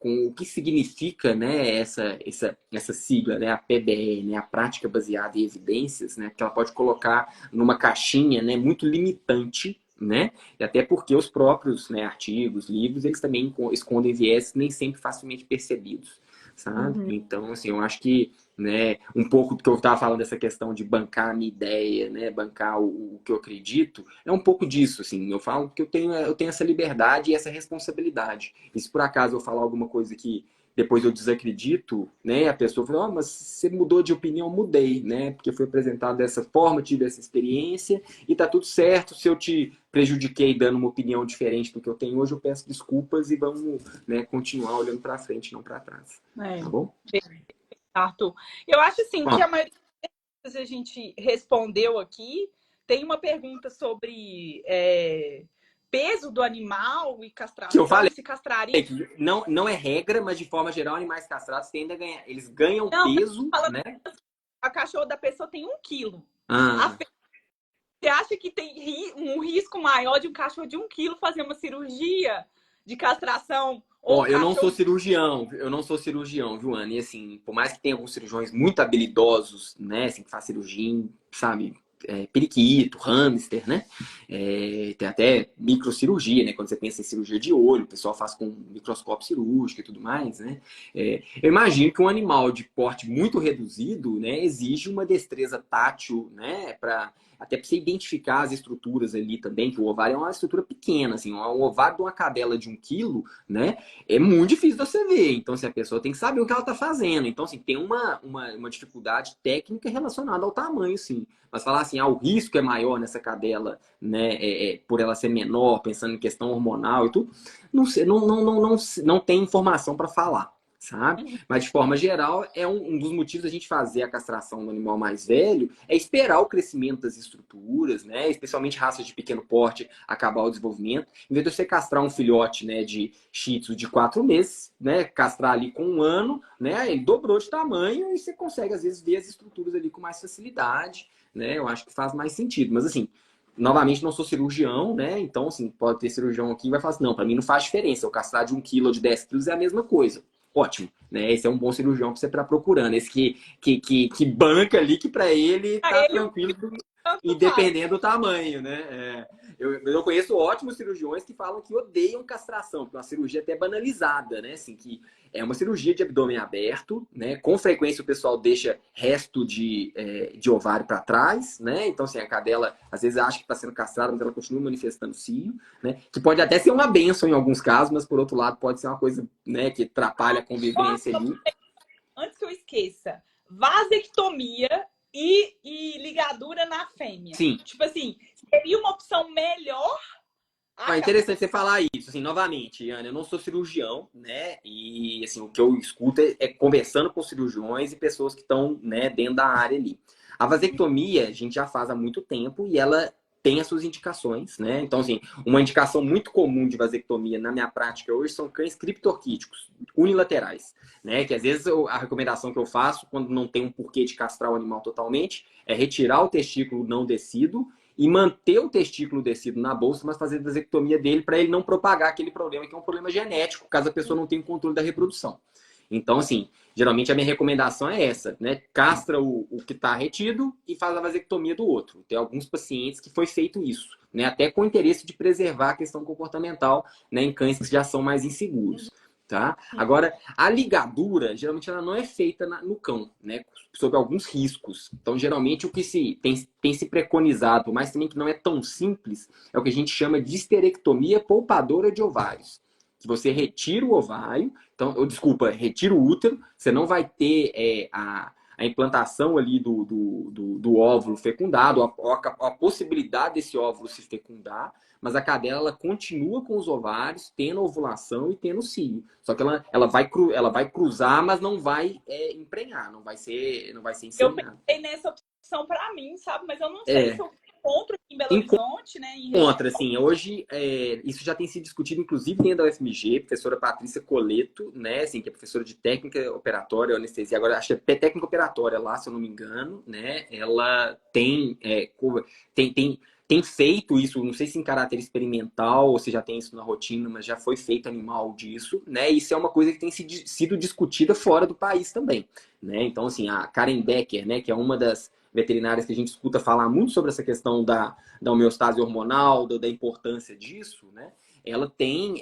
o que significa, né, essa sigla, né, a PBE, né, a prática baseada em evidências, né, que ela pode colocar numa caixinha, né, muito limitante, né, e até porque os próprios, né, artigos, livros, eles também escondem viés nem sempre facilmente percebidos, sabe? Então, assim, eu acho que, né, um pouco do que eu estava falando dessa questão de bancar a minha ideia, né, bancar o que eu acredito, é um pouco disso, assim, eu falo que eu tenho essa liberdade e essa responsabilidade. E se por acaso eu falar alguma coisa que depois eu desacredito, né, a pessoa fala, mas você mudou de opinião, mudei, né, porque foi apresentado dessa forma, tive essa experiência e tá tudo certo. Se eu te prejudiquei dando uma opinião diferente do que eu tenho hoje, eu peço desculpas e vamos, né, continuar olhando para frente, não para trás. Tá bom? Arthur, eu acho assim que a maioria das vezes a gente respondeu aqui. Tem uma pergunta sobre peso do animal e castração. Que eu falei, se castraria. Não é regra, mas de forma geral, animais castrados tendem a ganhar. Eles ganham peso, né? A cachorra da pessoa tem 1 quilo. Ah. Você acha que tem um risco maior de um cachorro de 1 quilo fazer uma cirurgia de castração? Eu não sou cirurgião, viu, Ana? E assim, por mais que tenha alguns cirurgiões muito habilidosos, né, assim, que faz cirurgia, sabe, periquito, hamster, né? Tem até microcirurgia, né? Quando você pensa em cirurgia de olho, o pessoal faz com microscópio cirúrgico e tudo mais, né? Eu imagino que um animal de porte muito reduzido, né, exige uma destreza tátil, né, até para você identificar as estruturas ali também, que o ovário é uma estrutura pequena, assim, um ovário de uma cadela de 1 quilo, né, é muito difícil de você ver. Então, assim, a pessoa tem que saber o que ela está fazendo. Então, assim, tem uma dificuldade técnica relacionada ao tamanho, sim. Mas falar assim, o risco é maior nessa cadela, né, por ela ser menor, pensando em questão hormonal e tudo, não sei, não tem informação para falar, sabe? Mas de forma geral, é um dos motivos da gente fazer a castração no animal mais velho, é esperar o crescimento das estruturas, né, especialmente raças de pequeno porte, acabar o desenvolvimento. Em vez de você castrar um filhote, né, de Shih Tzu de 4 meses, né, castrar ali com 1 ano, né, ele dobrou de tamanho e você consegue às vezes ver as estruturas ali com mais facilidade, né? Eu acho que faz mais sentido. Mas assim, novamente, não sou cirurgião, né? Então, assim, pode ter cirurgião aqui e vai falar assim, não, para mim não faz diferença. Eu castrar de 1 quilo ou de 10 quilos é a mesma coisa. Ótimo, né? Esse é um bom cirurgião que você está procurando. Esse que banca ali, que para ele tá tranquilo, independendo do tamanho, né? Eu conheço ótimos cirurgiões que falam que odeiam castração, porque é uma cirurgia até banalizada, né? Assim, que é uma cirurgia de abdômen aberto, né? Com frequência o pessoal deixa resto de ovário para trás, né? Então, assim, a cadela às vezes acha que está sendo castrada, mas ela continua manifestando cio, né? Que pode até ser uma bênção em alguns casos, mas por outro lado pode ser uma coisa, né, que atrapalha a convivência ali. Antes que eu esqueça, vasectomia e ligadura na fêmea. Sim. Tipo assim, seria uma opção melhor? É interessante você falar isso, assim, novamente, Ana, eu não sou cirurgião, né, e, assim, o que eu escuto é conversando com cirurgiões e pessoas que estão, né, dentro da área ali. A vasectomia, a gente já faz há muito tempo e ela tem as suas indicações, né, então, assim, uma indicação muito comum de vasectomia na minha prática hoje são cães criptorquíticos, unilaterais, né, que às vezes a recomendação que eu faço, quando não tem um porquê de castrar o animal totalmente, é retirar o testículo não descido e manter o testículo descido na bolsa, mas fazer a vasectomia dele para ele não propagar aquele problema, que é um problema genético, caso a pessoa não tenha controle da reprodução. Então, assim, geralmente a minha recomendação é essa, né? Castra o que está retido e faz a vasectomia do outro. Tem alguns pacientes que foi feito isso, né? Até com o interesse de preservar a questão comportamental, né? Em cães que já são mais inseguros. Tá? Agora, a ligadura, geralmente, ela não é feita no cão, né? Sob alguns riscos. Então, geralmente, o que tem se preconizado, mas também que não é tão simples, é o que a gente chama de histerectomia poupadora de ovários. Que você retira o ovário, então, retira o útero, você não vai ter a implantação ali do óvulo fecundado, a possibilidade desse óvulo se fecundar, mas a cadela ela continua com os ovários, tendo ovulação e tendo cio. Só que ela vai cruzar, mas não vai emprenhar, não vai ser Eu inseminada. pensei nessa opção para mim, sabe? Mas eu não sei se eu encontro aqui em Belo Horizonte, né? Contra, assim, hoje isso já tem sido discutido, inclusive dentro da UFMG, professora Patrícia Coleto, né, assim, que é professora de técnica operatória, anestesia, agora acho que é técnica operatória lá, se eu não me engano, né, ela tem feito isso, não sei se em caráter experimental ou se já tem isso na rotina, mas já foi feito animal disso, né, isso é uma coisa que tem sido discutida fora do país também, né, então, assim, a Karen Becker, né, que é uma das veterinárias que a gente escuta falar muito sobre essa questão da homeostase hormonal, da importância disso, né? Ela tem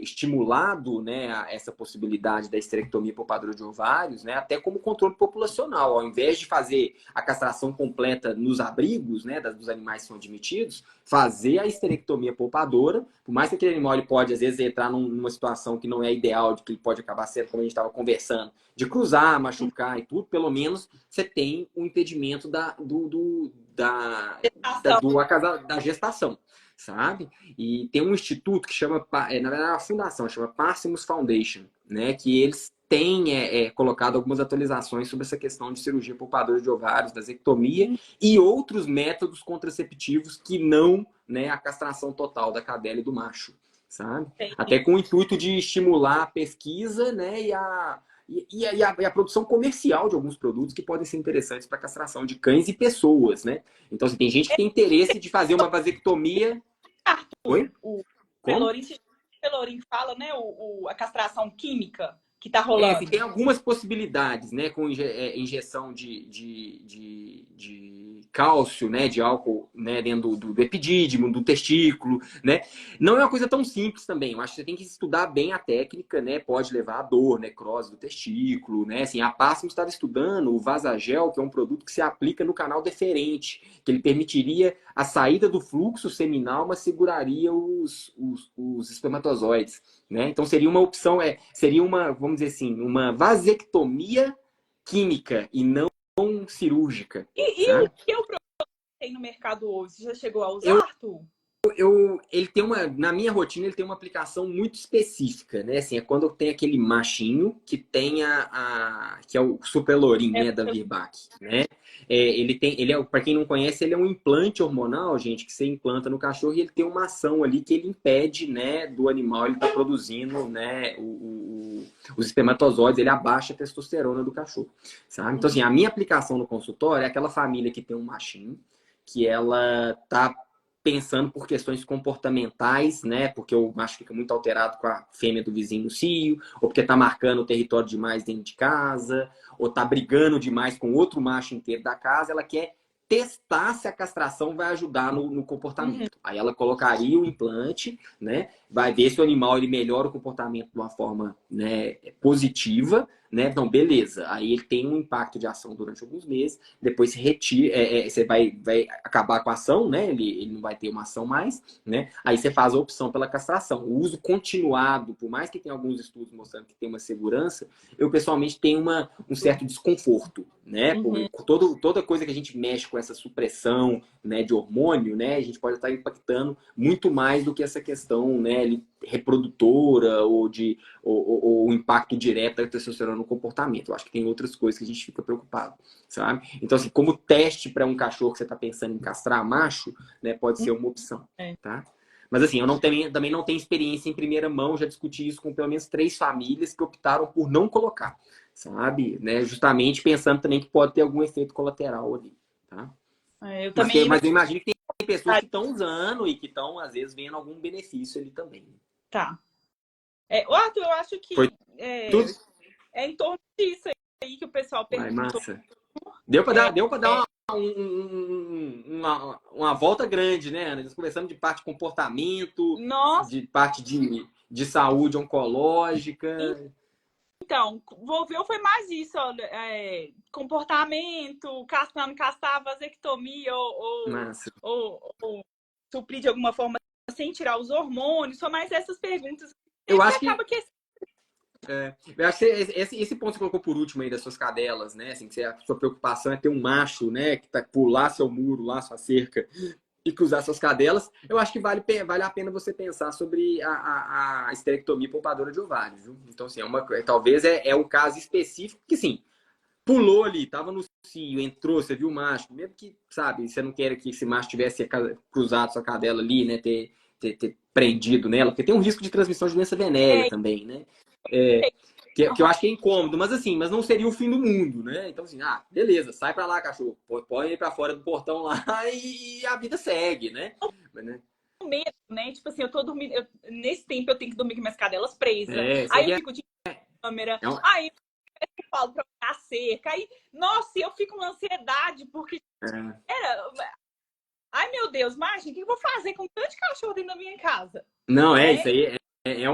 estimulado, né, essa possibilidade da esterectomia poupadora de ovários, né, até como controle populacional. Ao invés de fazer a castração completa nos abrigos, né, dos animais que são admitidos, fazer a esterectomia poupadora, por mais que aquele animal ele pode, às vezes, entrar numa situação que não é ideal, de que ele pode acabar sendo, como a gente estava conversando, de cruzar, machucar e tudo, pelo menos você tem um impedimento da gestação, sabe? E tem um instituto que chama, na verdade, é uma fundação, chama Parsimus Foundation, né? Que eles têm colocado algumas atualizações sobre essa questão de cirurgia poupadora de ovários, vasectomia e outros métodos contraceptivos que não, né, a castração total da cadela e do macho, sabe? Até com o intuito de estimular a pesquisa, né, e a produção comercial de alguns produtos que podem ser interessantes para castração de cães e pessoas, né? Então, assim, tem gente que tem interesse de fazer uma vasectomia. Oi? O Como? Pelourinho fala, né? A castração química que tá rolando. Assim, tem algumas possibilidades, né? Com injeção de cálcio, né? De álcool, né? Dentro do epidídimo, do testículo, né? Não é uma coisa tão simples também. Eu acho que você tem que estudar bem a técnica, né? Pode levar a dor, necrose do testículo, né? Assim, a Pássimo estava estudando o Vasagel, que é um produto que se aplica no canal deferente, que ele permitiria a saída do fluxo seminal, mas seguraria os espermatozoides, né? Então seria uma opção, seria uma, vamos dizer assim, uma vasectomia química e não cirúrgica. E o que eu tem no mercado hoje? Você já chegou a usar, Arthur? Ele tem na minha rotina, ele tem uma aplicação muito específica, né? Assim, é quando tem aquele machinho que tem que é o Suprelorin, né, da Virbac, né? Para quem não conhece, ele é um implante hormonal, gente, que você implanta no cachorro e ele tem uma ação ali que ele impede, né, do animal ele tá produzindo, né, os espermatozoides, ele abaixa a testosterona do cachorro, sabe? Então, assim, a minha aplicação no consultório é aquela família que tem um machinho, que ela tá pensando por questões comportamentais, né? Porque o macho fica muito alterado com a fêmea do vizinho no cio, ou porque tá marcando o território demais dentro de casa, ou tá brigando demais com outro macho inteiro da casa, ela quer testar se a castração vai ajudar no comportamento. Aí ela colocaria o implante, né? Vai ver se o animal ele melhora o comportamento de uma forma, né, positiva, né? Então, beleza. Aí ele tem um impacto de ação durante alguns meses, depois se retira, você vai acabar com a ação, né? Ele não vai ter uma ação mais, né? Aí você faz a opção pela castração. O uso continuado, por mais que tenha alguns estudos mostrando que tem uma segurança, eu pessoalmente tenho um certo desconforto, né? Por toda coisa que a gente mexe com essa supressão, né, de hormônio, né? A gente pode estar impactando muito mais do que essa questão, né, reprodutora ou o impacto direto da testosterona no comportamento. Eu acho que tem outras coisas que a gente fica preocupado, sabe? Então, assim, como teste para um cachorro que você está pensando em castrar macho, né, pode ser uma opção, tá? Mas assim, eu também não tenho experiência em primeira mão, já discuti isso com pelo menos 3 famílias que optaram por não colocar, sabe? Né? Justamente pensando também que pode ter algum efeito colateral ali, tá? Eu também Mas eu imagino que tem pessoas que estão usando e que estão, às vezes, vendo algum benefício ali também. Tá. Arthur, eu acho Foi que tudo? é em torno disso aí que o pessoal Ai, perguntou. massa. Deu para dar uma volta grande, né, Ana? Nós conversamos de parte de comportamento, Nossa, de parte de saúde oncológica. então, envolveu foi mais isso, olha, comportamento, castrar, não castrar, vasectomia Massa. ou suprir de alguma forma sem tirar os hormônios, só mais essas perguntas. Eu acho que acaba que eu acho que esse ponto que você colocou por último aí das suas cadelas, né? Assim, que a sua preocupação é ter um macho, né? Que tá pular seu muro, lá sua cerca e cruzar suas cadelas. Eu acho que vale a pena você pensar sobre a esterectomia poupadora de ovários, viu? Então, assim, talvez é um caso específico que, sim, pulou ali, tava no cio, entrou, você viu o macho, mesmo que, sabe, você não queira que esse macho tivesse cruzado sua cadela ali, né? Ter prendido nela, porque tem um risco de transmissão de doença venérea também, né? Que eu acho que é incômodo, mas assim, mas não seria o fim do mundo, né? Então, assim, beleza, sai pra lá, cachorro. Pode ir pra fora do portão lá e a vida segue, né? medo, né? Tipo assim, eu tô dormindo. Nesse tempo eu tenho que dormir com minhas cadelas presas. Isso Aí aí eu fico de câmera. é um- Aí eu falo pra olhar a cerca. Aí, nossa, eu fico uma ansiedade, porque ai, meu Deus, imagina, o que eu vou fazer com tanto de cachorro dentro da minha casa? Não, Né? isso aí é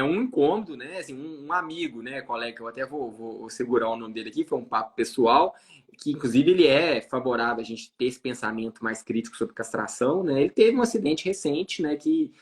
um incômodo, né? Assim, um amigo, né, colega, eu até vou segurar o nome dele aqui, foi um papo pessoal, que inclusive ele é favorável a gente ter esse pensamento mais crítico sobre castração, né? Ele teve um acidente recente, né, que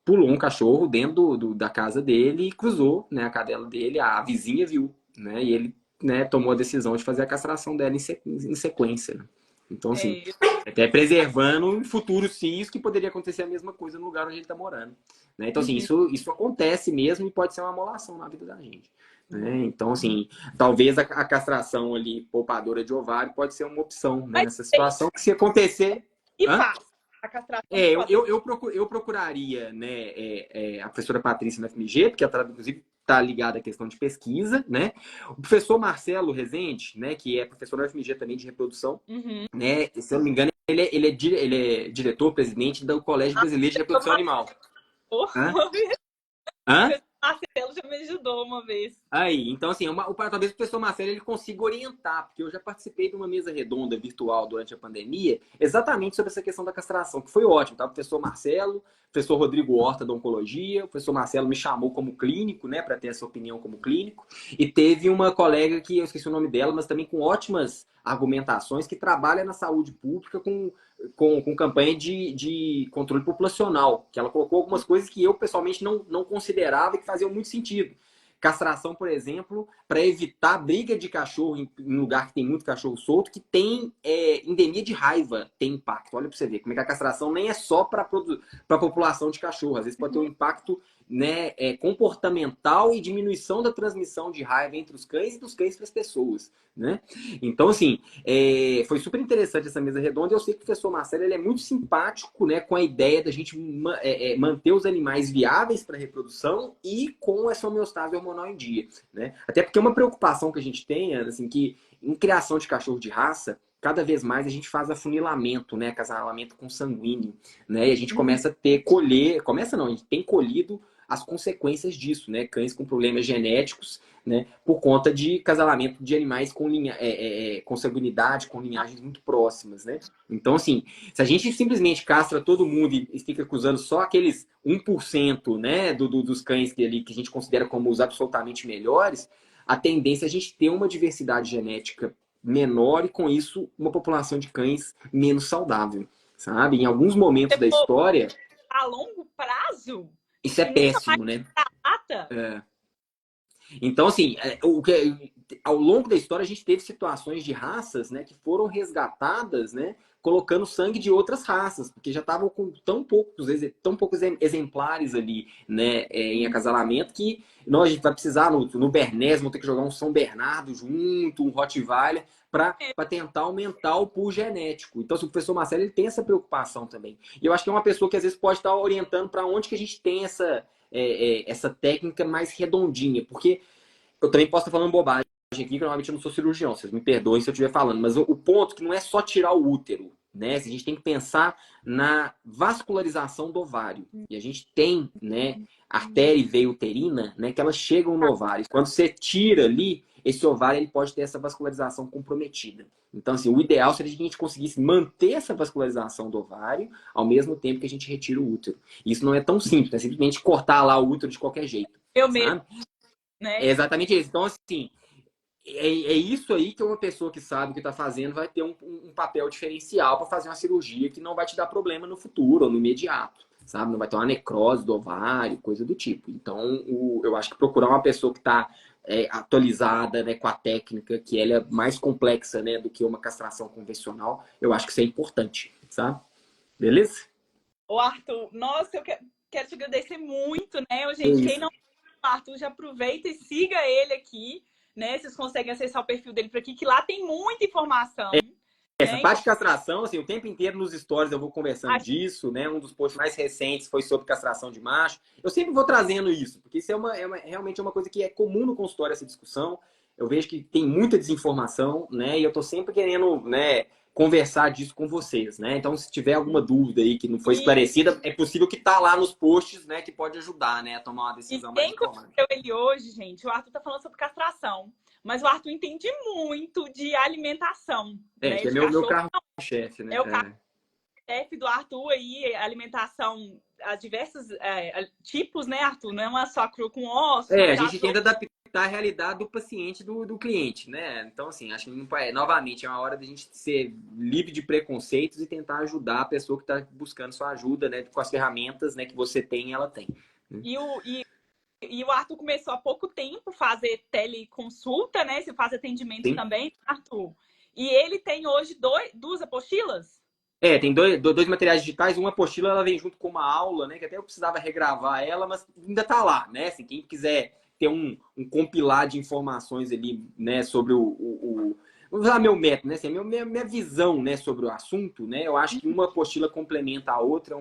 pulou um cachorro dentro da casa dele e cruzou, né, a cadela dele, a vizinha viu, né? E ele, né, tomou a decisão de fazer a castração dela em sequência, né? Então, assim, até preservando futuros cios que poderia acontecer a mesma coisa no lugar onde ele está morando. Né? Então, assim, isso acontece mesmo e pode ser uma amolação na vida da gente. Né? Então, assim, talvez a castração ali, poupadora de ovário, pode ser uma opção, né? Mas Nessa situação que se acontecer... e Hã? passa. A castração Eu procuraria, né, a professora Patrícia na FMG, porque ela, inclusive, está ligada à questão de pesquisa, né? O professor Marcelo Rezende, né, que é professor da FMG também de reprodução, né? Se eu não me engano, ele é diretor-presidente do Colégio Brasileiro de Reprodução Animal. Hã? Hã? Marcelo já me ajudou uma vez. Aí, então assim, talvez o professor Marcelo ele consiga orientar, porque eu já participei de uma mesa redonda virtual durante a pandemia, exatamente sobre essa questão da castração, que foi ótimo, tá? O professor Marcelo, o professor Rodrigo Horta da Oncologia, o professor Marcelo me chamou como clínico, né, para ter essa opinião como clínico, e teve uma colega que eu esqueci o nome dela, mas também com ótimas argumentações, que trabalha na saúde pública com campanha de controle populacional, que ela colocou algumas coisas que eu pessoalmente não considerava e que faziam muito sentido. Castração, por exemplo, para evitar briga de cachorro em lugar que tem muito cachorro solto, que tem endemia de raiva, tem impacto. Olha para você ver como é que a castração nem é só para a população de cachorro. Às vezes pode ter um impacto, né, comportamental e diminuição da transmissão de raiva entre os cães e dos cães para as pessoas. Né? Então, assim, foi super interessante essa mesa redonda. Eu sei que o professor Marcelo ele é muito simpático, né, com a ideia da gente manter os animais viáveis para reprodução e com essa homeostase hormonal em dia. Né? Até porque é uma preocupação que a gente tem, assim, que em criação de cachorro de raça, cada vez mais a gente faz afunilamento, né, acasalamento consanguíneo, né, e a gente começa a a gente tem colhido as consequências disso, né, cães com problemas genéticos, né, por conta de casalamento de animais com consanguinidade, com linhagens muito próximas, né. Então, assim, se a gente simplesmente castra todo mundo e fica cruzando só aqueles 1%, né, dos cães que a gente considera como os absolutamente melhores, a tendência é a gente ter uma diversidade genética menor e, com isso, uma população de cães menos saudável, sabe? Em alguns momentos da história... A longo prazo? Isso é péssimo, né? Então, assim, ao longo da história a gente teve situações de raças, né, que foram resgatadas, né, colocando sangue de outras raças, porque já estavam com tão poucos exemplares ali, né, em acasalamento, que a gente vai precisar, no Bernese, vamos ter que jogar um São Bernardo junto, um Rottweiler, para tentar aumentar o pool genético. Então, assim, o professor Marcelo ele tem essa preocupação também. E eu acho que é uma pessoa que às vezes pode estar orientando para onde que a gente tem essa técnica mais redondinha, porque eu também posso estar falando bobagem, aqui, que normalmente eu não sou cirurgião, vocês me perdoem se eu estiver falando, mas o ponto é que não é só tirar o útero, né? A gente tem que pensar na vascularização do ovário. E a gente tem, né, artéria e veia uterina, né, que elas chegam no ovário. Quando você tira ali, esse ovário ele pode ter essa vascularização comprometida. Então, assim, o ideal seria que a gente conseguisse manter essa vascularização do ovário ao mesmo tempo que a gente retira o útero. Isso não é tão simples, é simplesmente cortar lá o útero de qualquer jeito. Eu sabe? mesmo, né? É exatamente isso. Então, assim, é isso aí que uma pessoa que sabe o que está fazendo vai ter um papel diferencial para fazer uma cirurgia que não vai te dar problema no futuro ou no imediato, sabe? Não vai ter uma necrose do ovário, coisa do tipo. Então, eu acho que procurar uma pessoa que está atualizada, né, com a técnica, que ela é mais complexa, né, do que uma castração convencional, eu acho que isso é importante, sabe? Beleza? Ô, Arthur, nossa, eu quero te agradecer muito, né? Gente, quem não conhece o Arthur, já aproveita e siga ele aqui, né? Vocês conseguem acessar o perfil dele por aqui, que lá tem muita informação. Essa parte de castração, assim, o tempo inteiro nos stories eu vou conversando disso, né? Um dos posts mais recentes foi sobre castração de macho. Eu sempre vou trazendo isso, porque isso realmente é uma coisa que é comum no consultório, essa discussão. Eu vejo que tem muita desinformação, né? E eu tô sempre querendo, né, conversar disso com vocês, né? Então, se tiver alguma dúvida aí que não foi esclarecida, é possível que tá lá nos posts, né? Que pode ajudar, né? A tomar uma decisão mais informada. E quem conheceu ele hoje, gente, o Arthur tá falando sobre castração. Mas o Arthur entende muito de alimentação. Né? Que é meu carro-chefe, né? É o carro-chefe do Arthur aí, alimentação, as diversos tipos, né, Arthur? Não é uma só cru com osso. A gente tenta adaptar a realidade do paciente, do cliente, né? Então, assim, acho que, novamente, é uma hora da gente ser livre de preconceitos e tentar ajudar a pessoa que está buscando sua ajuda, né? Com as ferramentas, né, que você tem e ela tem. E o Arthur começou há pouco tempo a fazer teleconsulta, né? Você faz atendimento também, Arthur. E ele tem hoje duas apostilas? Tem dois materiais digitais. Uma apostila, ela vem junto com uma aula, né? Que até eu precisava regravar ela, mas ainda tá lá, né? Assim, quem quiser ter um compilar de informações ali, né? Sobre vamos usar meu método, né? Assim, minha visão, né? Sobre o assunto, né? Eu acho que uma apostila complementa a outra.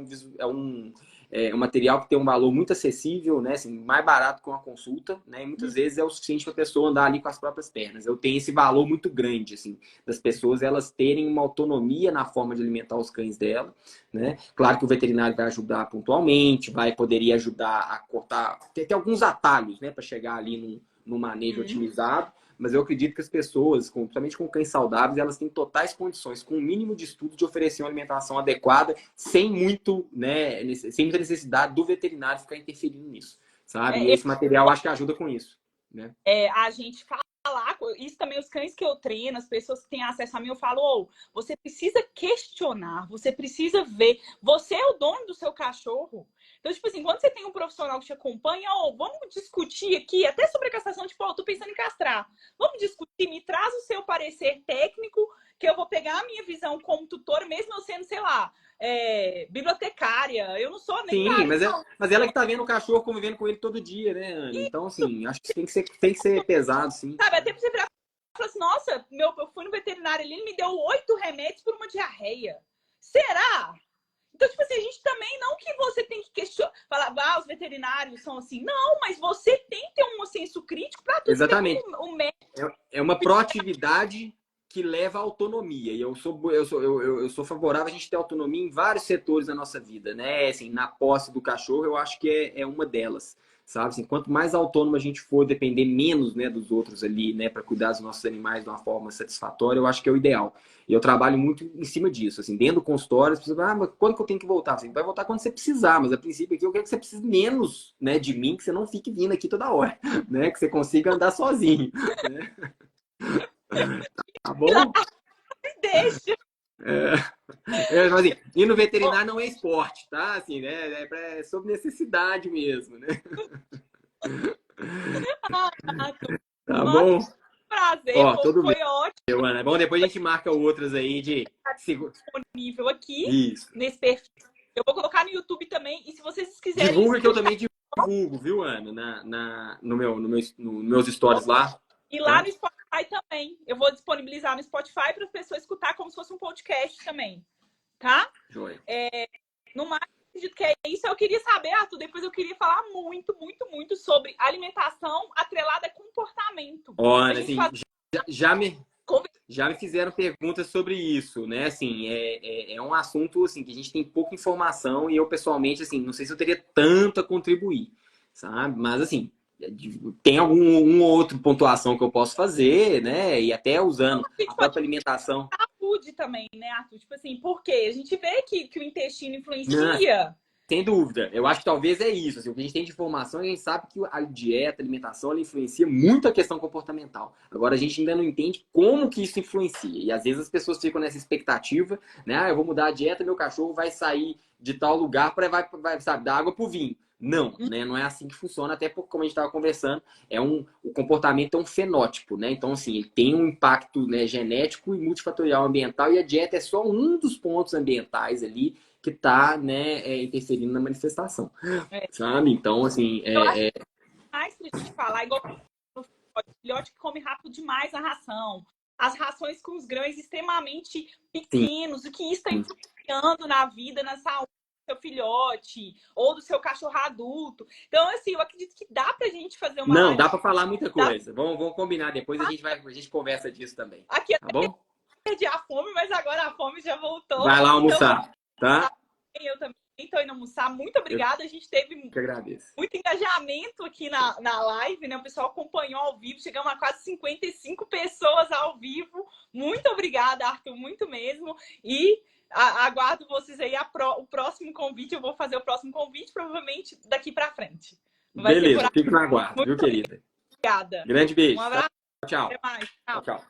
É um material que tem um valor muito acessível, né? Assim, mais barato que uma consulta, né? E muitas vezes é o suficiente para a pessoa andar ali com as próprias pernas. Eu tenho esse valor muito grande, assim, das pessoas elas terem uma autonomia na forma de alimentar os cães dela, né? Claro que o veterinário vai ajudar pontualmente, poderia ajudar a cortar, tem alguns atalhos, né? Para chegar ali no manejo otimizado. Mas eu acredito que as pessoas, principalmente com cães saudáveis, elas têm totais condições, com o mínimo de estudo, de oferecer uma alimentação adequada, sem muita necessidade do veterinário ficar interferindo nisso, sabe? E esse material acho que ajuda com isso, né? A gente falar, isso também os cães que eu treino, as pessoas que têm acesso a mim, eu falo, você precisa questionar, você precisa ver, você é o dono do seu cachorro. Então, tipo assim, quando você tem um profissional que te acompanha, vamos discutir aqui, até sobre a castração, tipo, eu tô pensando em castrar. Vamos discutir, me traz o seu parecer técnico, que eu vou pegar a minha visão como tutora, mesmo eu sendo, sei lá, bibliotecária. Eu não sou nem... Sim, mas ela que tá vendo o cachorro, convivendo com ele todo dia, né, Ana? Então, assim, acho que tem que ser pesado, sim. Sabe, até pra você virar e falar assim, nossa, eu fui no veterinário ali, ele me deu 8 remédios por uma diarreia. Será? Então, tipo assim, a gente também, não que você tem que questionar, falar, os veterinários são assim. Não, mas você tem que ter um senso crítico para tudo. Exatamente. É uma proatividade que leva à autonomia. E eu sou favorável a gente ter autonomia em vários setores da nossa vida, né? Assim, na posse do cachorro, eu acho que é uma delas. Sabe? Assim, quanto mais autônomo a gente for, depender menos, né, dos outros ali, né, para cuidar dos nossos animais de uma forma satisfatória, eu acho que é o ideal. E eu trabalho muito em cima disso. Assim, dentro do consultório, as pessoas falam, mas quando que eu tenho que voltar? Assim, vai voltar quando você precisar, mas a princípio aqui eu quero que você precise menos, né, de mim, que você não fique vindo aqui toda hora, né, que você consiga andar sozinho. Né? Tá bom? Deixa. Assim, ir no veterinário não é esporte, tá? Assim, né? É sobre necessidade mesmo, né? Tá bom? Prazer, foi ótimo. Ana. Bom, depois a gente marca outras aí de disponível aqui nesse perfil. Eu vou colocar no YouTube também. E se vocês quiserem. Divulga que eu também divulgo, viu, Ana? Nos meus stories lá. E lá no Spotify também. Eu vou disponibilizar no Spotify para as pessoas escutar como se fosse um podcast também. Tá? Joia. No mais, acredito que é isso. Eu queria saber, Arthur, depois eu queria falar muito, muito, muito sobre alimentação atrelada a comportamento. Olha, A gente assim, faz... já me fizeram perguntas sobre isso, né? Assim, é um assunto assim, que a gente tem pouca informação e eu, pessoalmente, assim, não sei se eu teria tanto a contribuir, sabe? Mas, assim, tem algum outro pontuação que eu posso fazer, né? E até usando a própria alimentação. Saúde também, né, Arthur? Tipo assim, por quê? A gente vê que o intestino Não, influencia. sem dúvida. Eu acho que talvez é isso. Assim, o que a gente tem de informação, a gente sabe que a dieta, a alimentação, ela influencia muito a questão comportamental. Agora, a gente ainda não entende como que isso influencia. E às vezes as pessoas ficam nessa expectativa, né? Ah, eu vou mudar a dieta, meu cachorro vai sair de tal lugar para vai, sabe, dar água pro vinho. Não, né? Não é assim que funciona, até porque, como a gente estava conversando, o comportamento é um fenótipo, né? Então, assim, ele tem um impacto, né, genético e multifatorial ambiental, e a dieta é só um dos pontos ambientais ali que está, né, interferindo na manifestação, sabe? Então, assim, Eu acho que mais pra gente falar, igual o filhote que come rápido demais a ração. As rações com os grãos extremamente pequenos, o que isso está influenciando na vida, na saúde do seu filhote ou do seu cachorro adulto. Então, assim, eu acredito que dá pra gente fazer uma... Não, dá para falar muita coisa. Vamos combinar, depois a gente conversa disso também. Aqui Tá bom? perdi a fome, mas agora a fome já voltou. Vai lá almoçar, tá? Eu também estou indo almoçar. Muito obrigada. A gente teve Eu que agradeço. muito engajamento aqui na live, né? O pessoal acompanhou ao vivo. Chegamos a quase 55 pessoas ao vivo. Muito obrigada, Arthur. Muito mesmo. E aguardo vocês aí. O próximo convite, eu vou fazer o próximo convite, provavelmente daqui para frente. Beleza, fico na guarda, viu, querida? Obrigada. Grande beijo. Um abraço. Tchau. Até mais. Tchau.